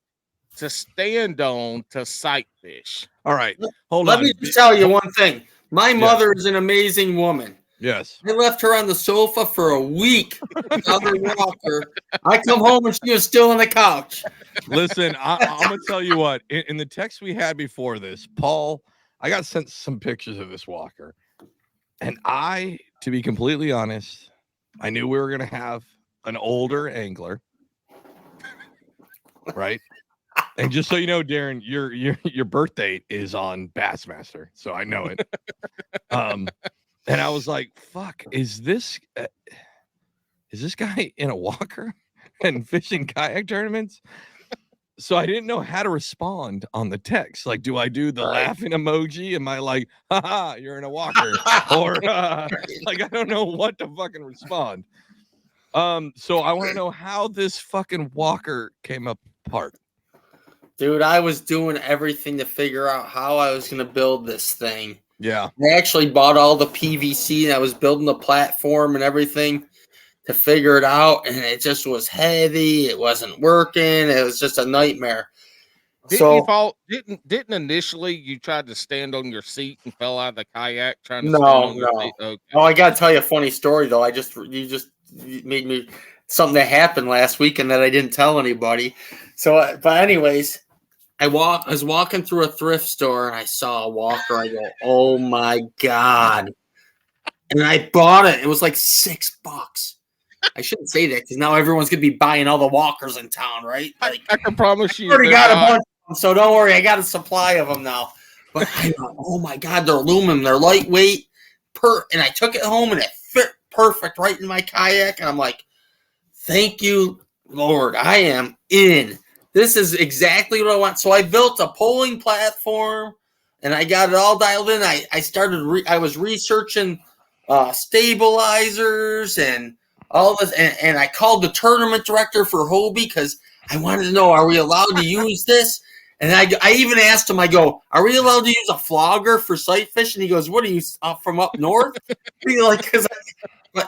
to stand on to sight fish. All right, hold on. Let me just tell you one thing. My mother is an amazing woman. Yes. I left her on the sofa for a week. Another walker. I come home and she was still on the couch. Listen, I'm gonna tell you what. In the text we had before this, Paul, I got sent some pictures of this walker, and to be completely honest, I knew we were gonna have an older angler, right? And just so you know, Darren, your birth date is on Bassmaster, so I know it. And I was like, "Fuck, is this guy in a walker and fishing kayak tournaments?" So I didn't know how to respond on the text. Like, do I do the laughing emoji? Am I like, haha, you're in a walker? Or like, I don't know what to fucking respond. So I want to know how this fucking walker came apart. Dude, I was doing everything to figure out how I was going to build this thing. Yeah. I actually bought all the PVC and I was building the platform and everything to figure it out. And it just was heavy. It wasn't working. It was just a nightmare. Didn't initially you tried to stand on your seat and fell out of the kayak trying to stand on your seat? Okay. Oh, I got to tell you a funny story though. You made me something that happened last weekend that I didn't tell anybody. So, but anyways, I was walking through a thrift store and I saw a walker. I go, oh my God. And I bought it. It was like $6. I shouldn't say that because now everyone's going to be buying all the walkers in town, right? Like, I can promise you. I already got a bunch of them, so don't worry. I got a supply of them now. But I thought, oh my God, they're aluminum. They're lightweight. And I took it home and it fit perfect right in my kayak. And I'm like, thank you, Lord. I am in. This is exactly what I want. So I built a polling platform and I got it all dialed in. I was researching stabilizers and all this. And I called the tournament director for Hobie because I wanted to know, are we allowed to use this? And I even asked him, I go, are we allowed to use a flogger for sight fish? And he goes, what are you from up north? You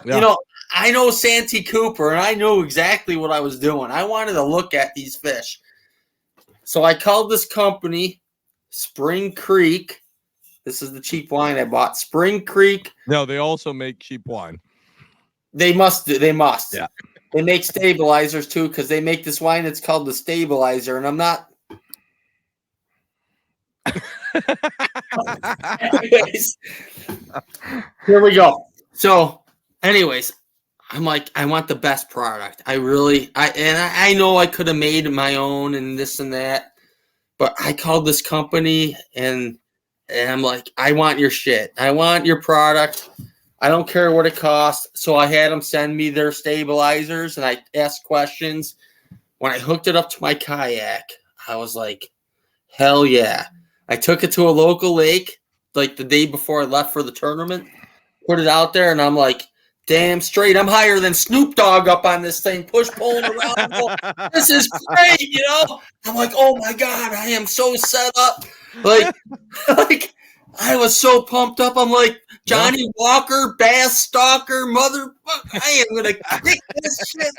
know, I know Santee Cooper, and I knew exactly what I was doing. I wanted to look at these fish. So I called this company, Spring Creek. This is the cheap wine I bought. Spring Creek. No, they also make cheap wine. They must. Yeah. They make stabilizers, too, because they make this wine that's called the Stabilizer, and I'm not. Anyways, here we go. So, anyways, I'm like, I want the best product. I know I could have made my own and this and that, but I called this company and I'm like, I want your shit. I want your product. I don't care what it costs. So I had them send me their stabilizers and I asked questions. When I hooked it up to my kayak, I was like, hell yeah. I took it to a local lake like the day before I left for the tournament, put it out there, and I'm like, damn straight, I'm higher than Snoop Dogg up on this thing, pulling around. This is great, you know? I'm like, oh my God, I am so set up. Like I was so pumped up. I'm like, Johnny Walker, Bass Stalker, motherfucker, I am going to kick this shit.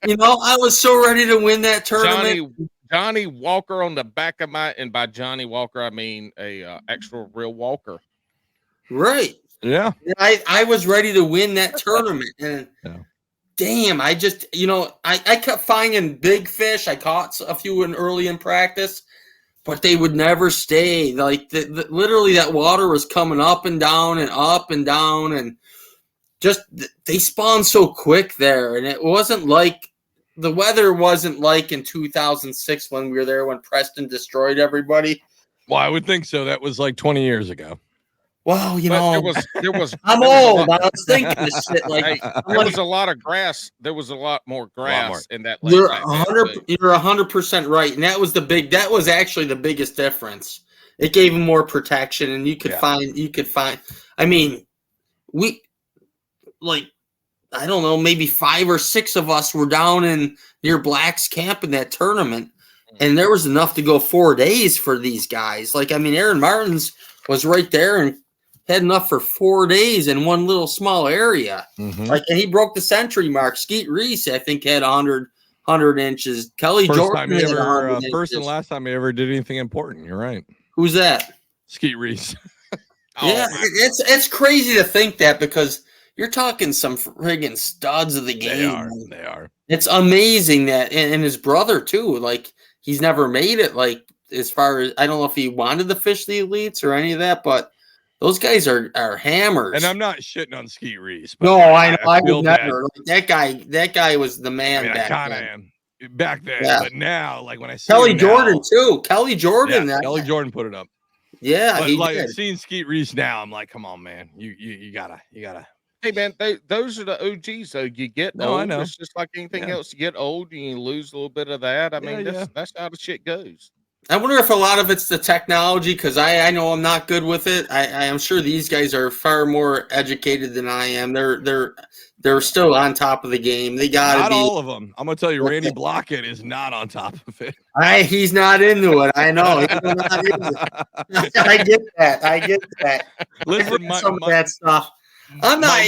You know, I was so ready to win that tournament. Johnny Walker on the back of and by Johnny Walker, I mean a actual real walker. Right. Yeah. I was ready to win that tournament. And damn, I just, you know, I kept finding big fish. I caught a few early in practice, but they would never stay. Like literally that water was coming up and down and just they spawned so quick there. And it wasn't like, the weather wasn't like in 2006 when we were there when Preston destroyed everybody. Well, I would think so. That was like 20 years ago. Well, you know, there was. I'm old. I was thinking this shit. Like there was a lot of grass. There was a lot more grass in that. You're 100% right, and that was actually the biggest difference. It gave them more protection, and you could find. I mean, I don't know, maybe 5 or 6 of us were down near Black's Camp in that tournament, and there was enough to go 4 days for these guys. Like, I mean, Aaron Martins was right there and had enough for 4 days in one little small area. Mm-hmm. Like, and he broke the century mark. Skeet Reese, I think, had 100 inches. Kelly Jordan had 100 inches. First and last time he ever did anything important. You're right. Who's that? Skeet Reese. Yeah, it's crazy to think that because you're talking some friggin' studs of the game. They are. It's amazing that, and his brother too. Like he's never made it. Like as far as I don't know if he wanted to fish the elites or any of that, but those guys are hammers. And I'm not shitting on Skeet Reese. No, I know. I feel would never. Like, that guy was the man. I kind of am back then, but now, like when I see Kelly Jordan too. Kelly Jordan. Yeah, Kelly Jordan put it up. Yeah, but like seeing Skeet Reese now, I'm like, come on, man, you gotta. Hey man, those are the OGs. So you get old. I know. It's just like anything else. You get old and you lose a little bit of that. I mean, that's how the shit goes. I wonder if a lot of it's the technology because I know I'm not good with it. I am sure these guys are far more educated than I am. They're still on top of the game. They got to be. Not all of them. I'm gonna tell you, Randy Blockett is not on top of it. He's not into it. I know. I get that. Listen, some of that stuff. I'm not.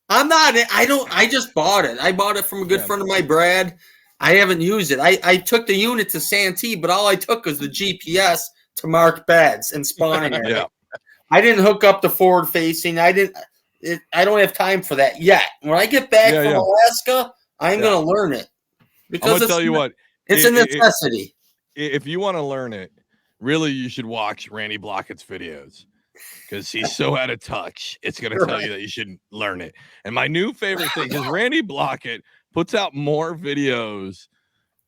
I'm not. I just bought it. I bought it from a good friend of mine, Brad. I haven't used it. I took the unit to Santee, but all I took was the GPS to mark beds and spawning area. I didn't hook up the forward facing. I don't have time for that yet. When I get back from Alaska, I'm going to learn it because I'm gonna tell you what, it's a necessity. If you want to learn it, really, you should watch Randy Blockett's videos because he's so out of touch. It's going to tell you that you should learn it. And my new favorite thing is Randy Blockett puts out more videos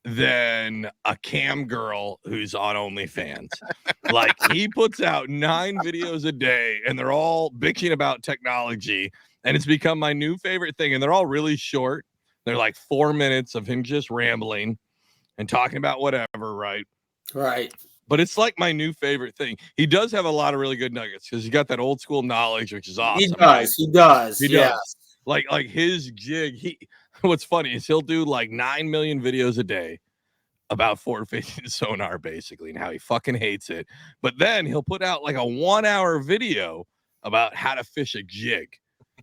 than a cam girl who's on OnlyFans. Like he puts out 9 videos a day and they're all bitching about technology and it's become my new favorite thing. And they're all really short. They're like 4 minutes of him just rambling and talking about whatever. Right. But it's like my new favorite thing. He does have a lot of really good nuggets because he got that old school knowledge, which is awesome. He does. Like his jig, what's funny is he'll do like 9 million videos a day about forward facing sonar basically and how he fucking hates it. But then he'll put out like a 1 hour video about how to fish a jig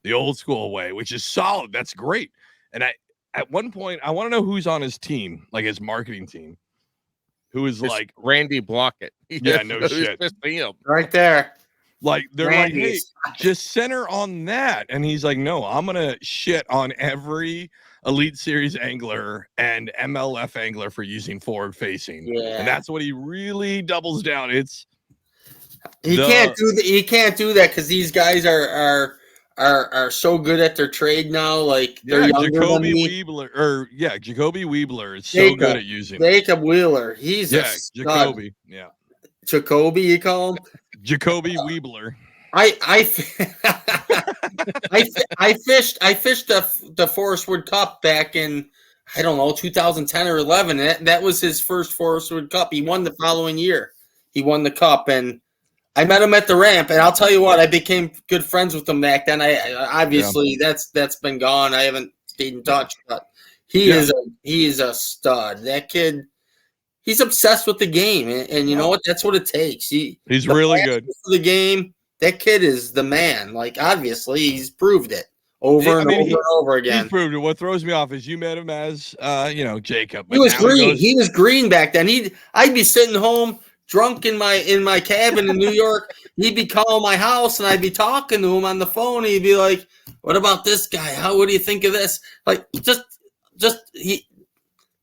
the old school way, which is solid. That's great. And at one point I want to know who's on his team, like his marketing team, who is it's like Randy Blockett. Yeah, no shit. Him. Right there. Like they're Randy's. Like, hey, just center on that. And he's like, no, I'm going to shit on every Elite Series angler and MLF angler for using forward facing. Yeah. And that's what he really doubles down. He can't do that because these guys are so good at their trade now. Like they're younger Jacoby than me. Weebler, Jacoby Weebler is so good at using Jacob Wheeler. He's Jacoby. Yeah. Jacoby, you call him? Jacoby Weebler. I fished the Forest Wood Cup back in, I don't know, 2010 or 11. That was his first Forest Wood Cup. He won the following year. He won the cup, and I met him at the ramp. And I'll tell you what, I became good friends with him back then. I obviously that's been gone. I haven't stayed in touch, but he is a stud. That kid. He's obsessed with the game, and you know what? That's what it takes. He's really good for the game. That kid is the man. Like, obviously, he's proved it over and over again. He's proved it. What throws me off is you met him as, Jacob. He was green. He was green back then. I'd be sitting home drunk in my cabin in New York. He'd be calling my house, and I'd be talking to him on the phone. And he'd be like, "What about this guy? What do you think of this?" Like,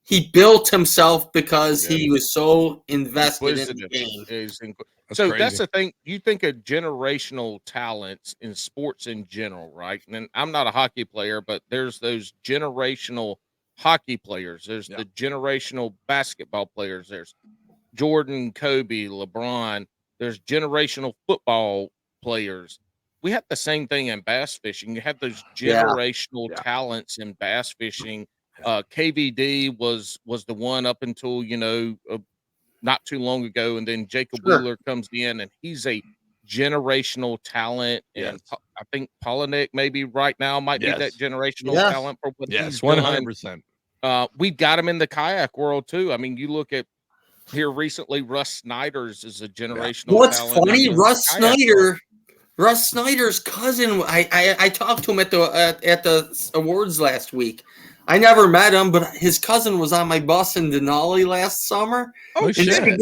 He built himself because he was so invested in the game. So that's the thing. You think of generational talents in sports in general, right? And I'm not a hockey player, but there's those generational hockey players. There's the generational basketball players. There's Jordan, Kobe, LeBron. There's generational football players. We have the same thing in bass fishing. You have those generational talents in bass fishing. KVD was the one up until not too long ago, and then Jacob Wheeler comes in, and he's a generational talent. And I think Polinick maybe right now might be that generational talent for what he's 100%. We've got him in the kayak world too. I mean, you look at here recently, Russ Snyder's is a generational. What's talent funny, Russ Snyder's cousin. I talked to him at the awards last week. I never met him, but his cousin was on my bus in Denali last summer. Oh, shit.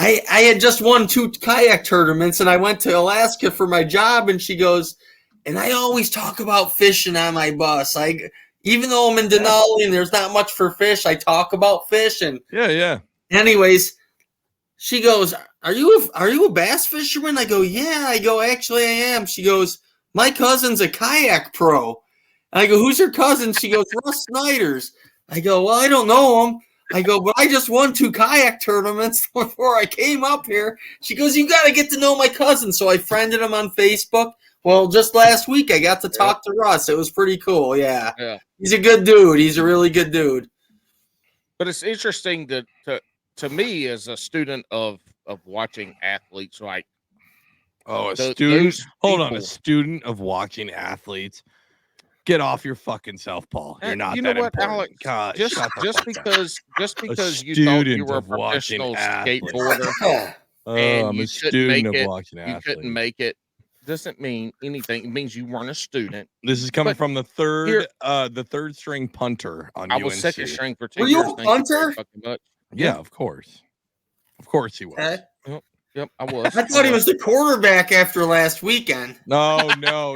I had just won 2 kayak tournaments, and I went to Alaska for my job, and she goes, and I always talk about fishing on my bus. Even though I'm in Denali and there's not much for fish, I talk about fish. And Yeah. anyways, she goes, Are you a bass fisherman? I go, yeah. I go, actually, I am. She goes, my cousin's a kayak pro. And I go, who's your cousin? She goes, Russ Snyder's. I go, well, I don't know him. I go, but I just won 2 kayak tournaments before I came up here. She goes, you got to get to know my cousin. So I friended him on Facebook. Well, just last week I got to talk to Russ. It was pretty cool. Yeah. He's a good dude. He's a really good dude. But it's interesting that to me as a student of watching athletes, like a student. Hold on, a student of watching athletes. Get off your fucking self, Paul. You're not. You know that what, important. Alex? God, just because you thought you were a professional skateboarder, and you couldn't make it, doesn't mean anything. It means you weren't a student. This is coming from the third string punter on UNC. I was second string for 2 years. years. Were you a punter? Yeah, of course. Of course he was. Okay. Yep, I was. I thought he was the quarterback after last weekend. No,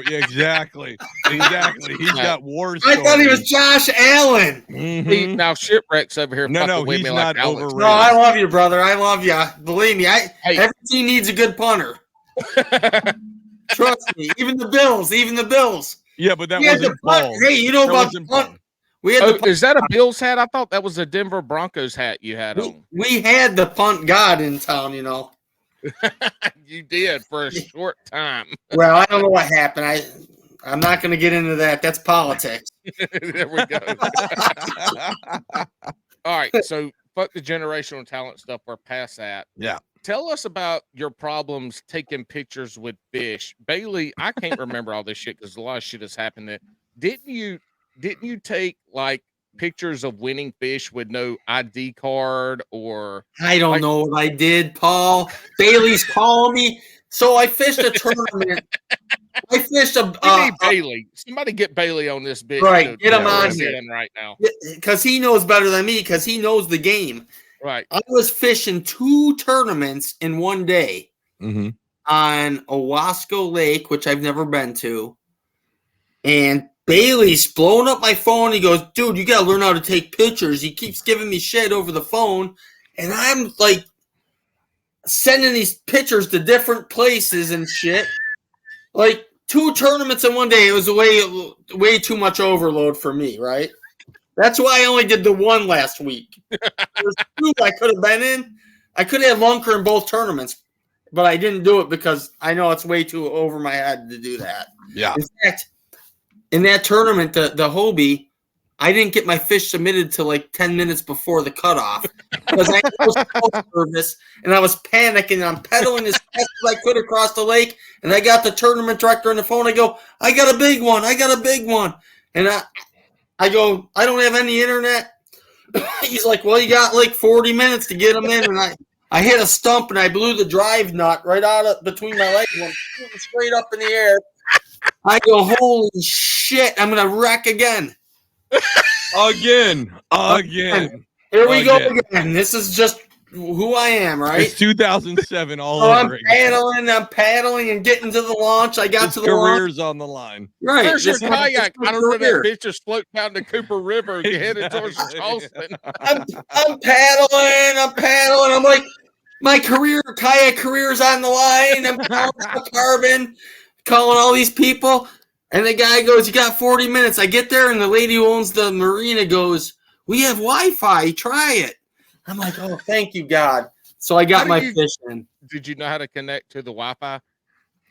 exactly. He's got war stories. I thought he was Josh Allen. Mm-hmm. See, now Shipwreck's over here. No, he's not overrated. No, I love you, brother. I love you. Believe me, every team needs a good punter. Trust me. Even the Bills. Yeah, but that wasn't Paul. Hey, you know about the punt? Is that a Bills hat? I thought that was a Denver Broncos hat you had on. We had the punt god in town, you know. You did for a short time. Well, I don't know what happened. I'm not going to get into that. That's politics. There we go. All right, so fuck the generational talent stuff. We're past that. Yeah. Tell us about your problems taking pictures with fish. Bailey, I can't remember all this shit because a lot of shit has happened there. Didn't you take like pictures of winning fish with no ID card or I don't know what I did, Paul. Bailey's calling me. So I fished a tournament. I fished Bailey. Somebody get Bailey on this bit. Right, get him on here right now. Because he knows better than me, because he knows the game. Right. I was fishing 2 tournaments in one day on Owasco Lake, which I've never been to. And Bailey's blowing up my phone. He goes, dude, you got to learn how to take pictures. He keeps giving me shit over the phone. And I'm like sending these pictures to different places and shit. Like 2 tournaments in one day. It was way too much overload for me, right? That's why I only did the 1 last week. There's 2 I could have been in. I could have lunker in both tournaments, but I didn't do it because I know it's way too over my head to do that. Yeah. In fact, in that tournament, the Hobie, I didn't get my fish submitted till like 10 minutes before the cutoff because I was so nervous and I was panicking. I'm pedaling as fast as I could across the lake, and I got the tournament director on the phone. I go, I got a big one. And I go, I don't have any internet. He's like, well, you got like 40 minutes to get them in. And I hit a stump and I blew the drive nut right out of between my legs, went straight up in the air. I go, holy shit, I'm going to wreck again. Again. Here we go again. This is just who I am, right? It's 2007 all over again. I'm paddling and getting to the launch. I got to the career's launch. on the line. Right. There's your kayak. I don't know that bitch just float down the Cooper River and headed towards Charleston. I'm paddling. I'm like, my kayak career is on the line. I'm calling Carbon, calling all these people. And the guy goes, you got 40 minutes. I get there, and the lady who owns the marina goes, we have Wi-Fi. Try it. I'm like, oh, thank you, God. So I got my fish in. Did you know how to connect to the Wi-Fi?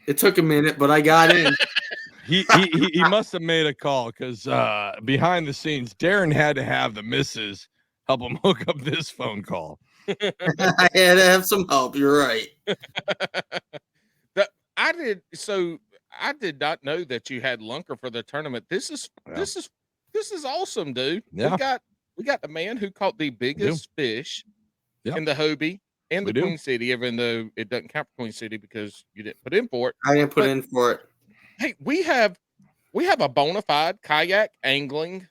It took a minute, but I got in. He must have made a call because behind the scenes, Darrin had to have the missus help him hook up this phone call. I had to have some help. You're right. I did not know that you had lunker for the tournament. This is awesome, dude. Yeah. We got the man who caught the biggest fish in the Hobie and the Queen City, even though it doesn't count for Queen City because you didn't put in for it. I didn't put in for it. Hey, we have a bona fide kayak angling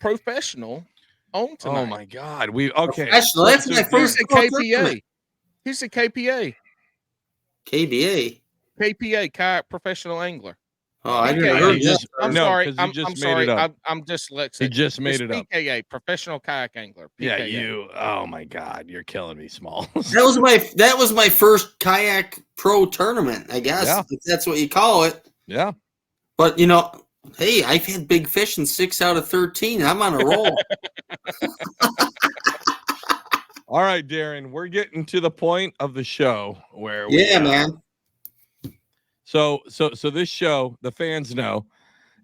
professional on tonight. Oh my God. Professional. That's my first KPA. He's a KPA. KBA. KPA, kayak professional angler. Oh, I didn't PKA. heard just- that. I'm No, sorry. 'cause he I'm just made sorry. it up. I'm dyslexic. He just made It's it up. PKA, professional kayak angler. Yeah, PKA. oh my God, you're killing me, Small. That was my first kayak pro tournament, I guess, Yeah. if that's what you call it. Yeah. But hey, I've had big fish in 6 out of 13. I'm on a roll. All right, Darrin, we're getting to the point of the show where Man. So this show, the fans know.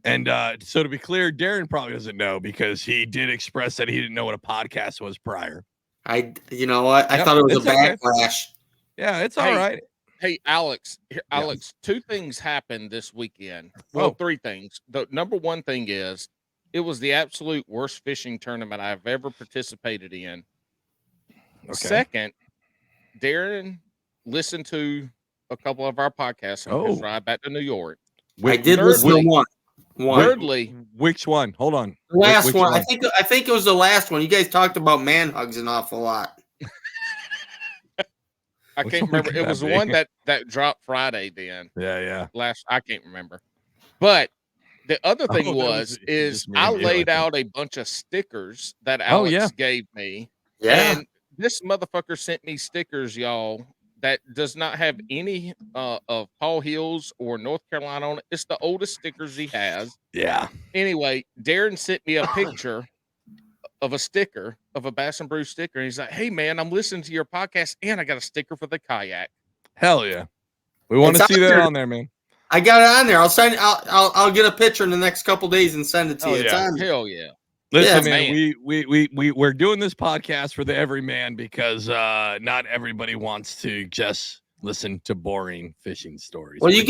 And so to be clear, Darrin probably doesn't know because he did express that he didn't know what a podcast was prior. You know what? I thought it was a backlash. Yeah, it's all right. Hey, Alex, two things happened this weekend. Well, Oh. three things. The number one thing is it was the absolute worst fishing tournament I've ever participated in. Okay. Second, Darrin listened to a couple of our podcasts on his ride back to New York. I did listen to one. Thirdly, which one? Hold on. The last Which one. I think it was the last one. You guys talked about man hugs an awful lot. I can't remember. It was the one that dropped Friday. Then Yeah. I can't remember. But the other thing is just me I and you, laid I think. out a bunch of stickers that Alex gave me. Yeah. And this motherfucker sent me stickers, y'all, that does not have any of Paul Hills or North Carolina on it. It's the oldest stickers he has. Yeah. Anyway, Darrin sent me a picture of a sticker, of a Bass and Brews sticker. And he's like, hey, man, I'm listening to your podcast, and I got a sticker for the kayak. Hell yeah. We want to see that on there, man. I got it on there. I'll get a picture in the next couple days and send it to you. It's on there. Hell yeah. Listen, Yeah, man, we're doing this podcast for the everyman because not everybody wants to just listen to boring fishing stories. Well, you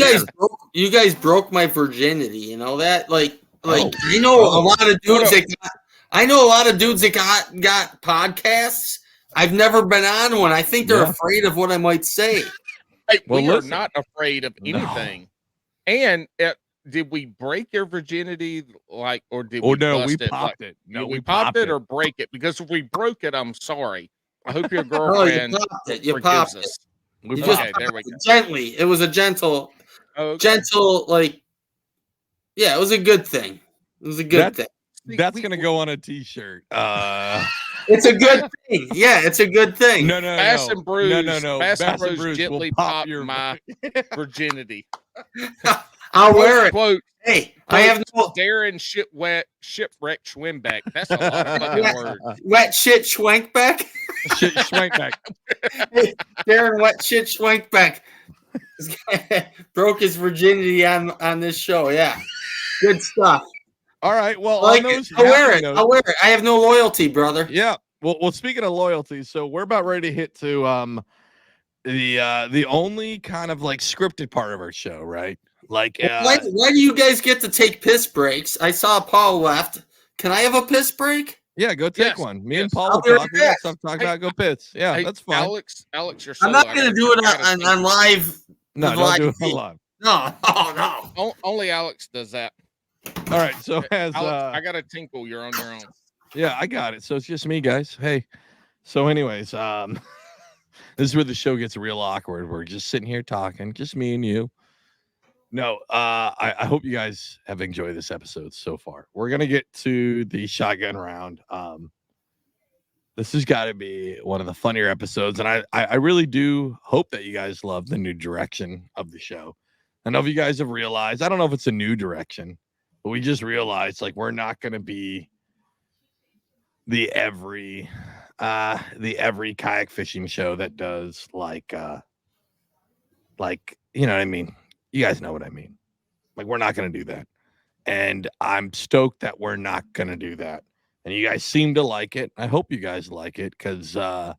guys broke my virginity. You know that? I know a lot of dudes that got podcasts. I've never been on one. I think they're afraid of what I might say. Hey, we are listen. not afraid of anything. And did we break your virginity, or did we? Oh no, we bust popped it. No, we popped it or break it. Because if we broke it, I'm sorry. I hope your girlfriend You popped it. We You popped just it. there we go. Gently. It was a gentle, Okay. it was a good thing. It was a good thing. That's gonna go on a t-shirt. It's a good thing. Yeah, it's a good thing. No. Bass and Brews. No. Bass and Brews will gently pop popped your my virginity. I'll wear it. Quote, Hey, I have no Darrin shipwreck Schwenkbeck. That's a lot of fucking words. wet shit Schwenkbeck. Shit, Schwenkbeck. Darrin wet shit Schwenkbeck. This guy broke his virginity on this show. Yeah, good stuff. All right. Well, I'll wear it. I'll wear it. I have no loyalty, brother. Yeah. Well, speaking of loyalty, so we're about ready to hit to the only kind of scripted part of our show, right? Why do you guys get to take piss breaks? I saw Paul left. Can I have a piss break? Yeah, go take Yes, one. Me yes. and Paul I'll will be right talk. We got back. stuff to talk about. Go piss. Yeah, Hey, that's fine. Alex, you're I'm not going to do it on live. No, don't live do it feed. live. No. Only Alex does that. All right. So as Alex, I got a tinkle. You're on your own. yeah, I got it. So it's just me, guys. Hey. So, anyways, this is where the show gets real awkward. We're just sitting here talking, just me and you. No, I hope you guys have enjoyed this episode so far. We're gonna get to the shotgun round. This has got to be one of the funnier episodes, and I really do hope that you guys love the new direction of the show. I know if you guys have realized, I don't know if it's a new direction, but we just realized we're not gonna be the every kayak fishing show that does you know what I mean. You guys know what I mean. We're not going to do that. And I'm stoked that we're not going to do that. And you guys seem to like it. I hope you guys like it because I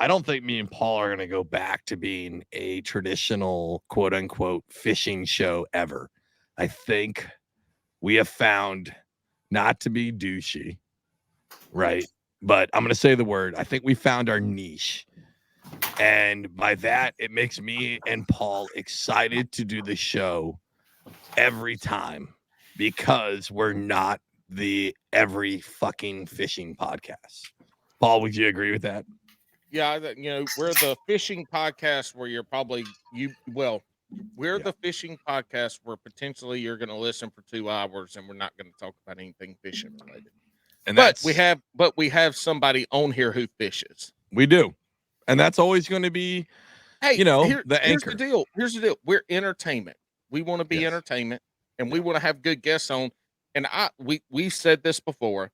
don't think me and Paul are going to go back to being a traditional quote unquote fishing show ever. I think we have found not to be douchey, right? But I'm going to say the word. I think we found our niche. And by that, it makes me and Paul excited to do the show every time because we're not the every fucking fishing podcast. Paul, would you agree with that? Yeah, we're the fishing podcast where you're probably we're the fishing podcast where potentially you're going to listen for 2 hours and we're not going to talk about anything fishing related. And but we have somebody on here who fishes. We do. And that's always going to be, the anchor. Here's the deal. We're entertainment. We want to be entertainment, and we want to have good guests on. And we said this before.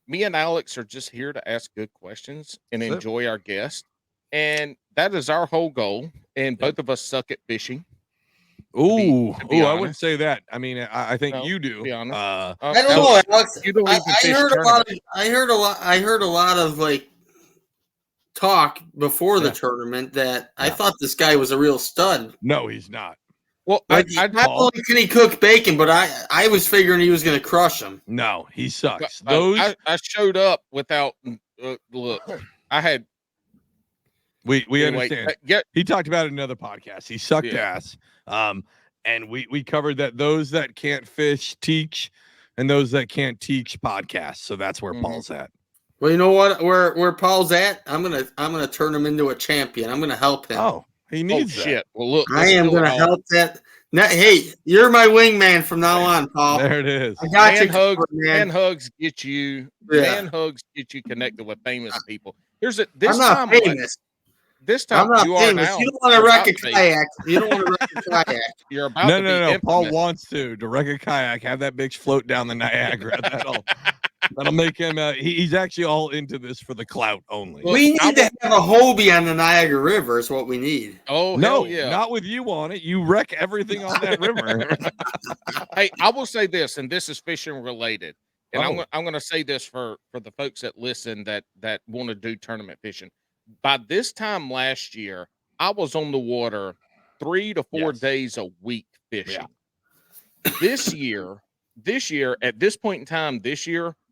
Me and Alex are just here to ask good questions and enjoy our guests. And that is our whole goal. And both of us suck at fishing. I wouldn't say that. I mean, I think you do. Be honest. I don't know, Alex. I heard a lot of like talk before the tournament that I thought this guy was a real stud. No, he's not. Well, not only can he cook bacon, but I was figuring he was going to crush him. No, he sucks. I showed up without look. I had. We understand. He talked about it in another podcast. He sucked ass. And we covered that those that can't fish teach, and those that can't teach podcast. So that's where Paul's at. Well, you know what? Where Paul's at, I'm gonna turn him into a champion. I'm gonna help him. Oh, he needs that. Shit. Well, look, I am gonna help that. Now, hey, you're my wingman from now on, Paul. There it is. I got man hugs get you. Yeah. Man hugs get you connected with famous people. I'm not famous. This time you are now. You don't want to wreck a kayak. You don't want to wreck a kayak. You're about to be infamous. Paul wants to wreck a kayak, have that bitch float down the Niagara. That'll make him. He's actually all into this for the clout only. We need to have a Hobie on the Niagara River. Is what we need. Oh no, yeah. Not with you on it. You wreck everything on that river. Hey, I will say this, and this is fishing related, and I'm going to say this for the folks that listen that want to do tournament fishing. By this time last year, I was on the water 3 to 4 days a week fishing. Yeah. This year, at this point in time,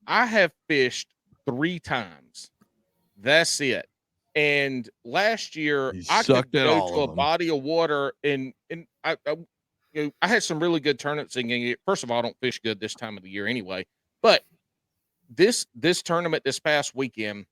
I have fished 3 times. That's it. And last year, I could go to a body of water, and I had some really good tournaments. First of all, I don't fish good this time of the year anyway. But this tournament this past weekend,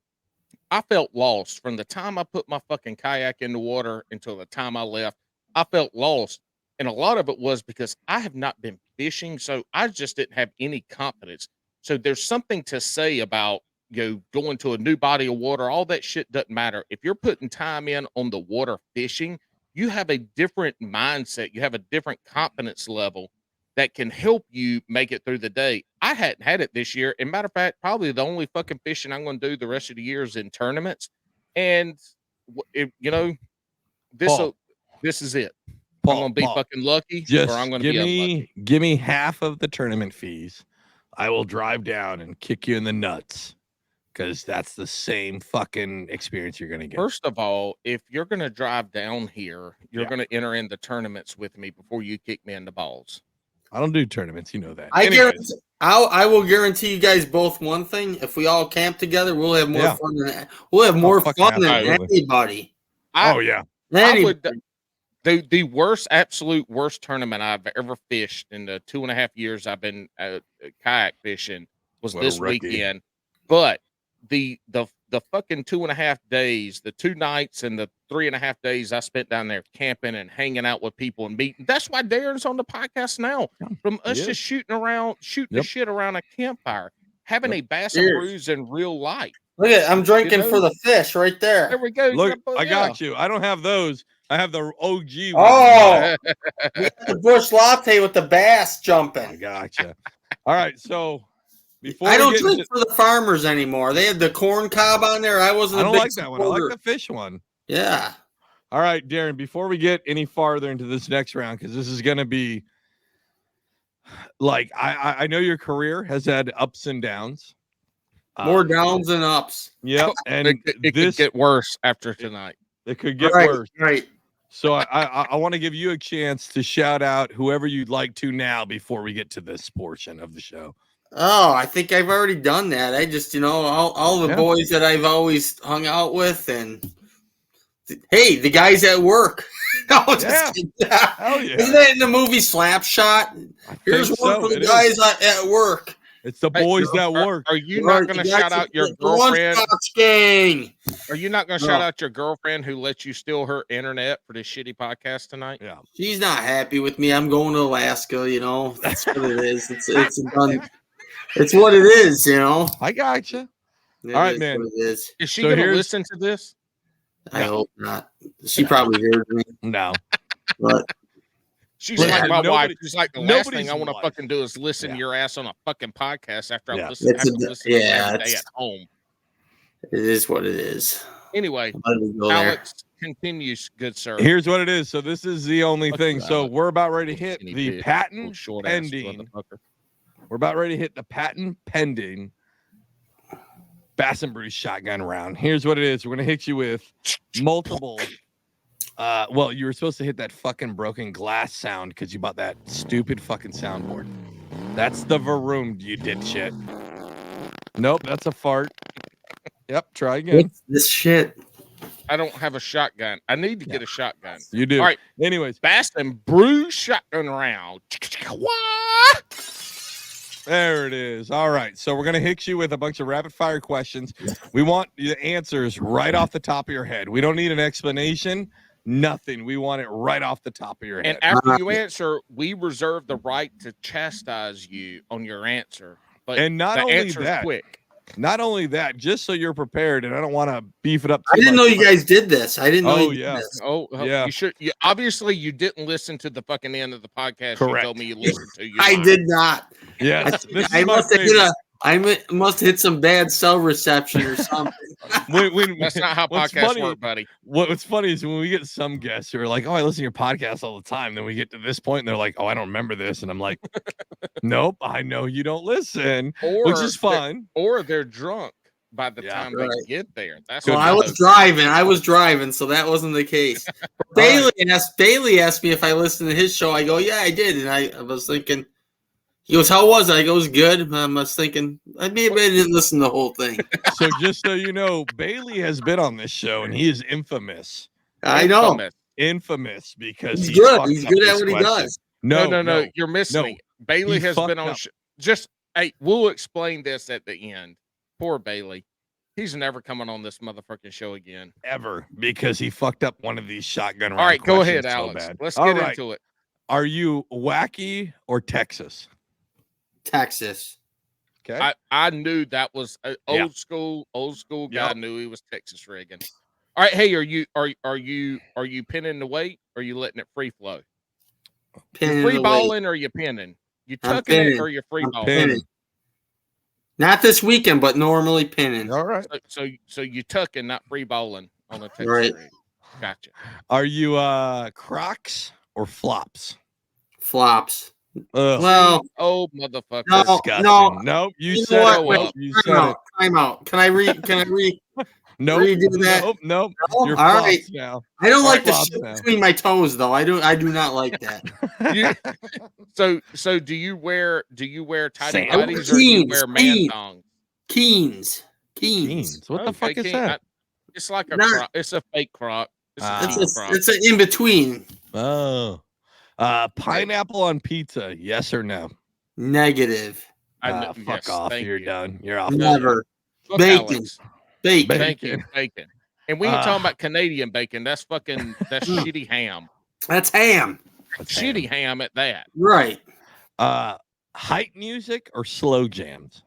I felt lost from the time I put my fucking kayak in the water until the time I left. I felt lost. And a lot of it was because I have not been fishing, so I just didn't have any confidence. So there's something to say about, going to a new body of water. All that shit doesn't matter. If you're putting time in on the water fishing, you have a different mindset. You have a different confidence level that can help you make it through the day. I hadn't had it this year. And matter of fact, probably the only fucking fishing I'm going to do the rest of the year is in tournaments. And this is it. I'm going to be fucking lucky, or I'm going to be unlucky. Give me half of the tournament fees. I will drive down and kick you in the nuts, because that's the same fucking experience you're going to get. First of all, if you're going to drive down here, you're going to enter in the tournaments with me before you kick me in the balls. I don't do tournaments, you know that. I will guarantee you guys both one thing: if we all camp together, we'll have more fun than that. We'll have more fun than anybody. The absolute worst tournament I've ever fished in the 2.5 years I've been kayak fishing was this weekend. But the fucking 2.5 days, the 2 nights and the 3.5 days I spent down there camping and hanging out with people and meeting. That's why Darren's on the podcast now. From us just shooting the shit around a campfire, having a Bass and Brews in real life. Look at I'm drinking for the fish right there. There we go. Look, I got you. I don't have those. I have the OG one. Oh, the bush latte with the bass jumping. I gotcha. All right, so before I don't drink for the farmers anymore. They had the corn cob on there. I don't like that one. I like the fish one. Yeah. All right, Darrin, before we get any farther into this next round, because this is going to be like, I know your career has had ups and downs. More downs than ups. Yep. And it could get worse after tonight. It could get worse. Right. So I want to give you a chance to shout out whoever you'd like to now before we get to this portion of the show. Oh, I think I've already done that. I just, all the boys that I've always hung out with, and hey, the guys at work. Hell yeah. Isn't that in the movie Slapshot? Here's one for the guys at work. It's the boys that work. Are you not going to shout out your girlfriend? Gang. Are you not going to shout out your girlfriend who let you steal her internet for this shitty podcast tonight? Yeah. She's not happy with me. I'm going to Alaska, That's what it is. It's done. It's what it is, I gotcha. It All right, is man. what it is. Is she So going to here's- listen to this? I hope not. She probably heard me, No. but She's Listen, like my wife. nobody- She's like, the last nobody's thing I want to wife. fucking do is listen to Yeah. your ass on a fucking podcast after Yeah. I listen, It's have to listen to it every day it's- at home. it is what it is. Anyway, Let me go there. Alex continues, good sir. Here's what it is. So this is the only Fuck thing. you, So Alex. we're about ready to hit Skinny the bitch, little patent short ass pending. motherfucker. We're about ready to hit the patent pending Bass and Brews shotgun round. Here's what it is. We're gonna hit you with multiple. Well, you were supposed to hit that fucking broken glass sound because you bought that stupid fucking soundboard. That's the Varoom, you dipshit. Nope, that's a fart. Yep, try again. What's this shit? I don't have a shotgun. I need to get a shotgun. You do. All right. Anyways, Bass and Brews shotgun round. What? there it is. All right. So we're going to hit you with a bunch of rapid fire questions. We want the answers right off the top of your head. We don't need an explanation. Nothing. We want it right off the top of your head. And after you answer, we reserve the right to chastise you on your answer. But And not the only answer's that, quick. Not only that, just so you're prepared, and I don't want to beef it up. I too didn't much, know you but- guys did this. I didn't know. Oh, you yeah. Did this. Oh, Yeah. You should. Obviously, you didn't listen to the fucking end of the podcast. Correct. You told me you listened to. I did not. Yes. This is I my must have hit favorite. must have hit some bad cell reception or something. That's not how what's podcasts funny- work, buddy. What's funny is when we get some guests who are like, "Oh, I listen to your podcast all the time," then we get to this point and they're like, "Oh, I don't remember this," and I'm like, "Nope, I know you don't listen," which is fun. Or they're drunk by the Yeah. time Right. they get there. That's Good Well, what I was driving, so that wasn't the case. Bailey asked me if I listened to his show. I go, yeah, I did, and I was thinking. He goes, how was it? I go, it was good. I was thinking, maybe I didn't listen to the whole thing. So just so you know, Bailey has been on this show and he is infamous. I know. Infamous because He's he good. fucked He's up good at this what he question. does. No. You're missing No. it. Bailey He has been fucked on. up. Just hey, we'll explain this at the end. Poor Bailey. He's never coming on this motherfucking show again. Ever, because he fucked up one of these shotgun round All right, go ahead, questions so Alex. bad. Let's All get right. into it. Are you wacky or Texas? Texas. Okay. I knew that was Yeah. old school guy Yep. knew he was Texas rigging. All right, hey, are you pinning the weight or are you letting it free flow? Pinning You free the weight. balling or you pinning? You I'm tucking it pinning. or you free I'm balling? pinning. Not this weekend, but normally pinning. All right. So you tucking, not free balling on a Texas Right. rig. Gotcha. Are you Crocs or flops? Flops. Ugh, Well, Oh motherfucker. No. disgusting. Nope. You you said know it. what? Nope. Wait, You time said it. out. Time out. Can I read? Nope. redo that? Nope. Nope. No? You're All flops right. now. I don't All like right, the flops shit now. between my toes, though. I do not like that. So do you wear tidy Sam? whities or do you wear man Keens. thongs? Keens. Jeans. What the Okay, fuck is King, that? it's like a Not- croc. It's a fake croc. It's Ah. a It's cheap a, croc. it's an in between. Oh. Pineapple on pizza, yes or no? Negative. I Fuck yes, off. thank You're you. done. You're off. Never. Fuck Bacon. Alex. Bacon. Thank you, bacon. And we ain't Ah. talking about Canadian bacon. That's shitty ham. That's ham. That's Shitty ham at that. Right. Hype music or slow jams?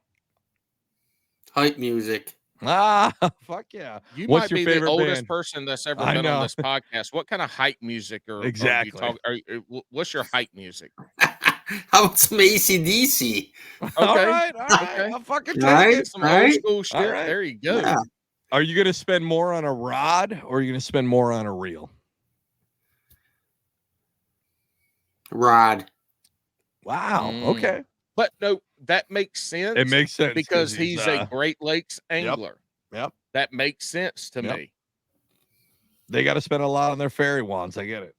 Hype music. Fuck yeah. You What's might your be favorite the oldest band? person that's ever I been know. on this podcast. What kind of hype music Exactly. what's your hype music? How about some ACDC? All right. Okay. I'll fucking take Right. it. Some Right. old school shit. right. There you go. Yeah. Are you going to spend more on a rod or are you going to spend more on a reel? Rod. Wow. Mm. Okay. But no, that makes sense. It makes sense because he's a uh, Great Lakes angler. Yep. That makes sense to Yep. me. They got to spend a lot on their fairy wands. I get it.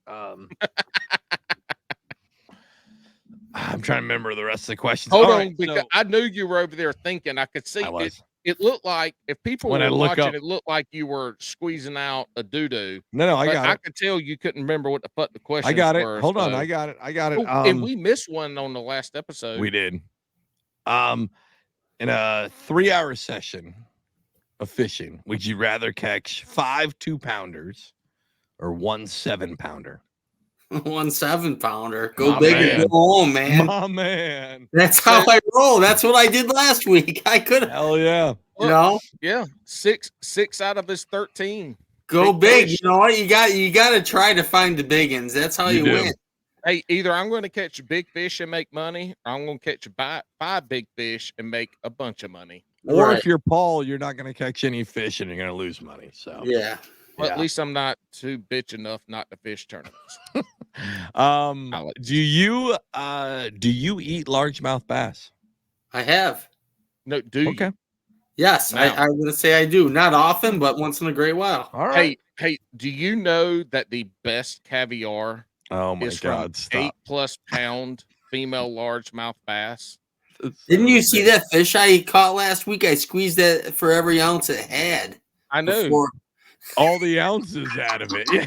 I'm trying to remember the rest of the questions. Hold All on, right, because so- I knew you were over there thinking. I could see I it. was. It looked like if people When I were look watching, up- it looked like you were squeezing out a doo-doo. No, I But got I it. could tell you couldn't remember what the fuck the questions I got it. were. Hold on. so- I got it. Oh, and we missed one on the last episode. We did. In a 3-hour session, of fishing, would you rather catch 5 2-pounders or 1 7-pounder? 1 7-pounder. Go My big man. and go home, man. My man. That's how I roll. That's what I did last week. I could have, Hell yeah. you know, Yeah, six out of his 13. go Big big. fish. You know what? You got to try to find the big ones. That's how you do. win. Hey, either I'm going to catch big fish and make money, or I'm going to catch 5 big fish and make a bunch of money. Or Right. if you're Paul, you're not going to catch any fish and you're going to lose money. So Yeah. Well, Yeah. at least I'm not too bitch enough not to fish tournaments. Alex. Do you eat largemouth bass? I have. No, do Okay. you? Yes, Now. I'm going to say I do. Not often, but once in a great while. All right. Hey, do you know that the best caviar Oh my is God! from Stop. 8+ pound female largemouth bass? Didn't you see that fish I caught last week? I squeezed that for every ounce it had. I know. Before. All the ounces out of it. Yeah.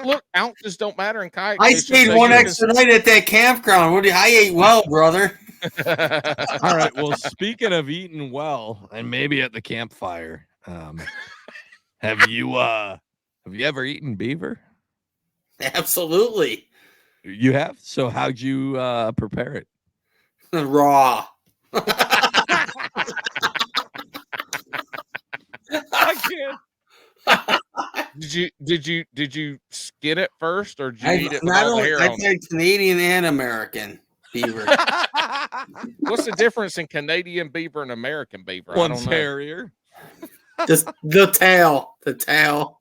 Look, ounces don't matter in kayak I fishing, stayed so one you extra night at that campground. I ate well, brother. All right. Well, speaking of eating well, and maybe at the campfire, have you ever eaten beaver? Absolutely. You have. So how'd you prepare it? Raw. I can't. Did you skin it first, or did you eat it with Not all the only hair I on it? said Canadian and American beaver. What's the difference in Canadian beaver and American beaver? I One's don't know. hairier. Just the tail. The tail.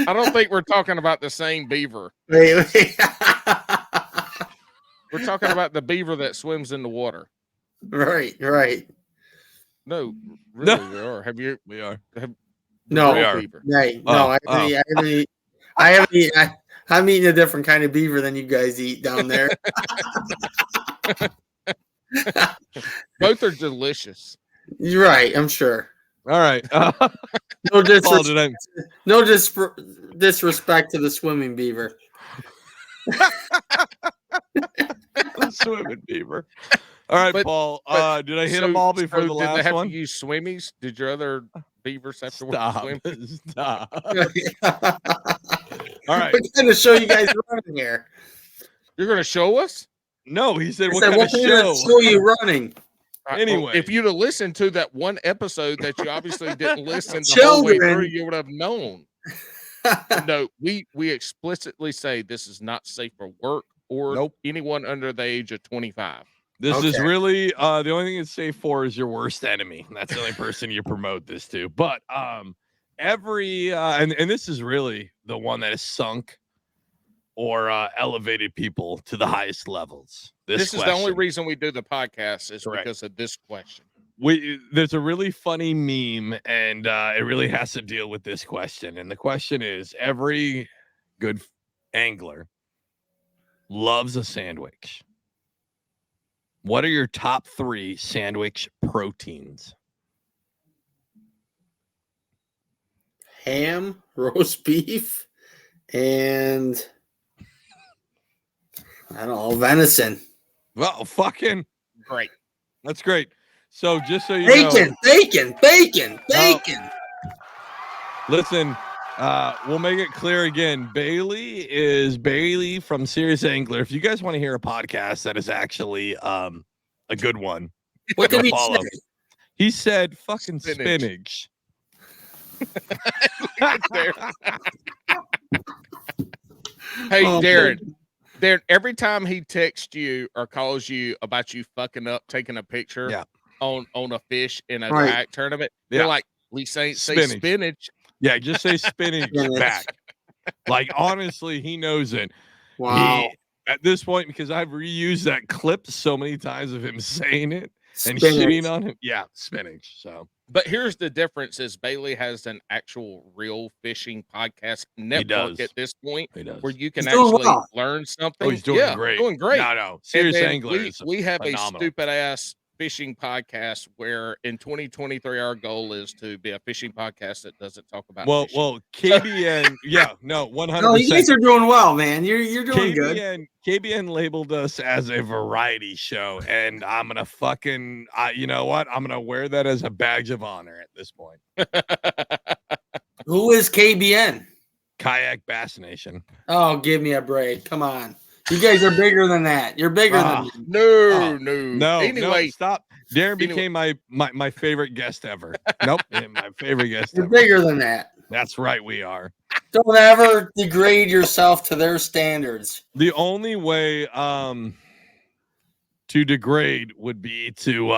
I don't think we're talking about the same beaver. Wait. We're talking about the beaver that swims in the water. Right. No, really, No. we are. Have you? We are. No, We are. Beaver. Right. Oh, No, I'm eating a different kind of beaver than you guys eat down there. Both are delicious. You're right, I'm sure. All right. No Paul, disrespect, did I? no disrespect to the swimming beaver. Swimming beaver. All right, But- Paul. but- Did I hit them all before the did they last have one? to use swimmies? Did your other beavers have to Stop. swim? Stop. We're All right. going to show you guys running here. You're going to show us? No, he said, I what said, kind we're of going show? to show you running. Anyway. If you'd have listened to that one episode that you obviously didn't listen the whole way Children. through, you would have known. No, we explicitly say this is not safe for work or Nope. anyone under the age of 25. This is Okay. really the only thing it's safe for is your worst enemy. That's the only person you promote this to. But every and this is really the one that has sunk or elevated people to the highest levels. This is the only question. reason we do the podcast is Correct. because of this question. There's a really funny meme, and it really has to deal with this question. And the question is: every good angler loves a sandwich. What are your top 3 sandwich proteins? Ham, roast beef, and I don't know, venison. Well, fucking Great. that's great. So just so you know, Bacon. listen, we'll make it clear again. Bailey is Bailey from Serious Angler. If you guys want to hear a podcast that is actually a good one, What go did he follow. say? He said fucking Spinach. spinach. Hey, Oh, Darren, every time he texts you or calls you about you fucking up taking a picture Yeah. on a fish in a Right. kayak tournament, Yeah. you're like, at least ain't say Spinach. spinach. Yeah, just say spinach Spinach. back. Like honestly, he knows it. Wow. At this point, because I've reused that clip so many times of him saying it and Spinach. shitting on him. Yeah, spinach. So But here's the difference: is Bailey has an actual real fishing podcast network does. at this point, he does. where you can He's doing actually well. learn something. Oh, he's doing Yeah, great. doing great. No, And Serious then Angler is we have phenomenal. a stupid ass fishing podcast where in 2023 our goal is to be a fishing podcast that doesn't talk about fishing. Well, KBN, yeah, no, 100%. No, you guys are doing well, man. You're doing good. KBN labeled us as a variety show, and I'm gonna fucking, you know what? I'm gonna wear that as a badge of honor at this point. Who is KBN? Kayak Bass Nation. Oh, give me a break. Come on. You guys are bigger than that. You're bigger than me. No. Anyway, stop. Darrin became my favorite guest ever. Nope, my favorite guest You're ever. bigger than that. That's right, we are. Don't ever degrade yourself to their standards. The only way to degrade would be to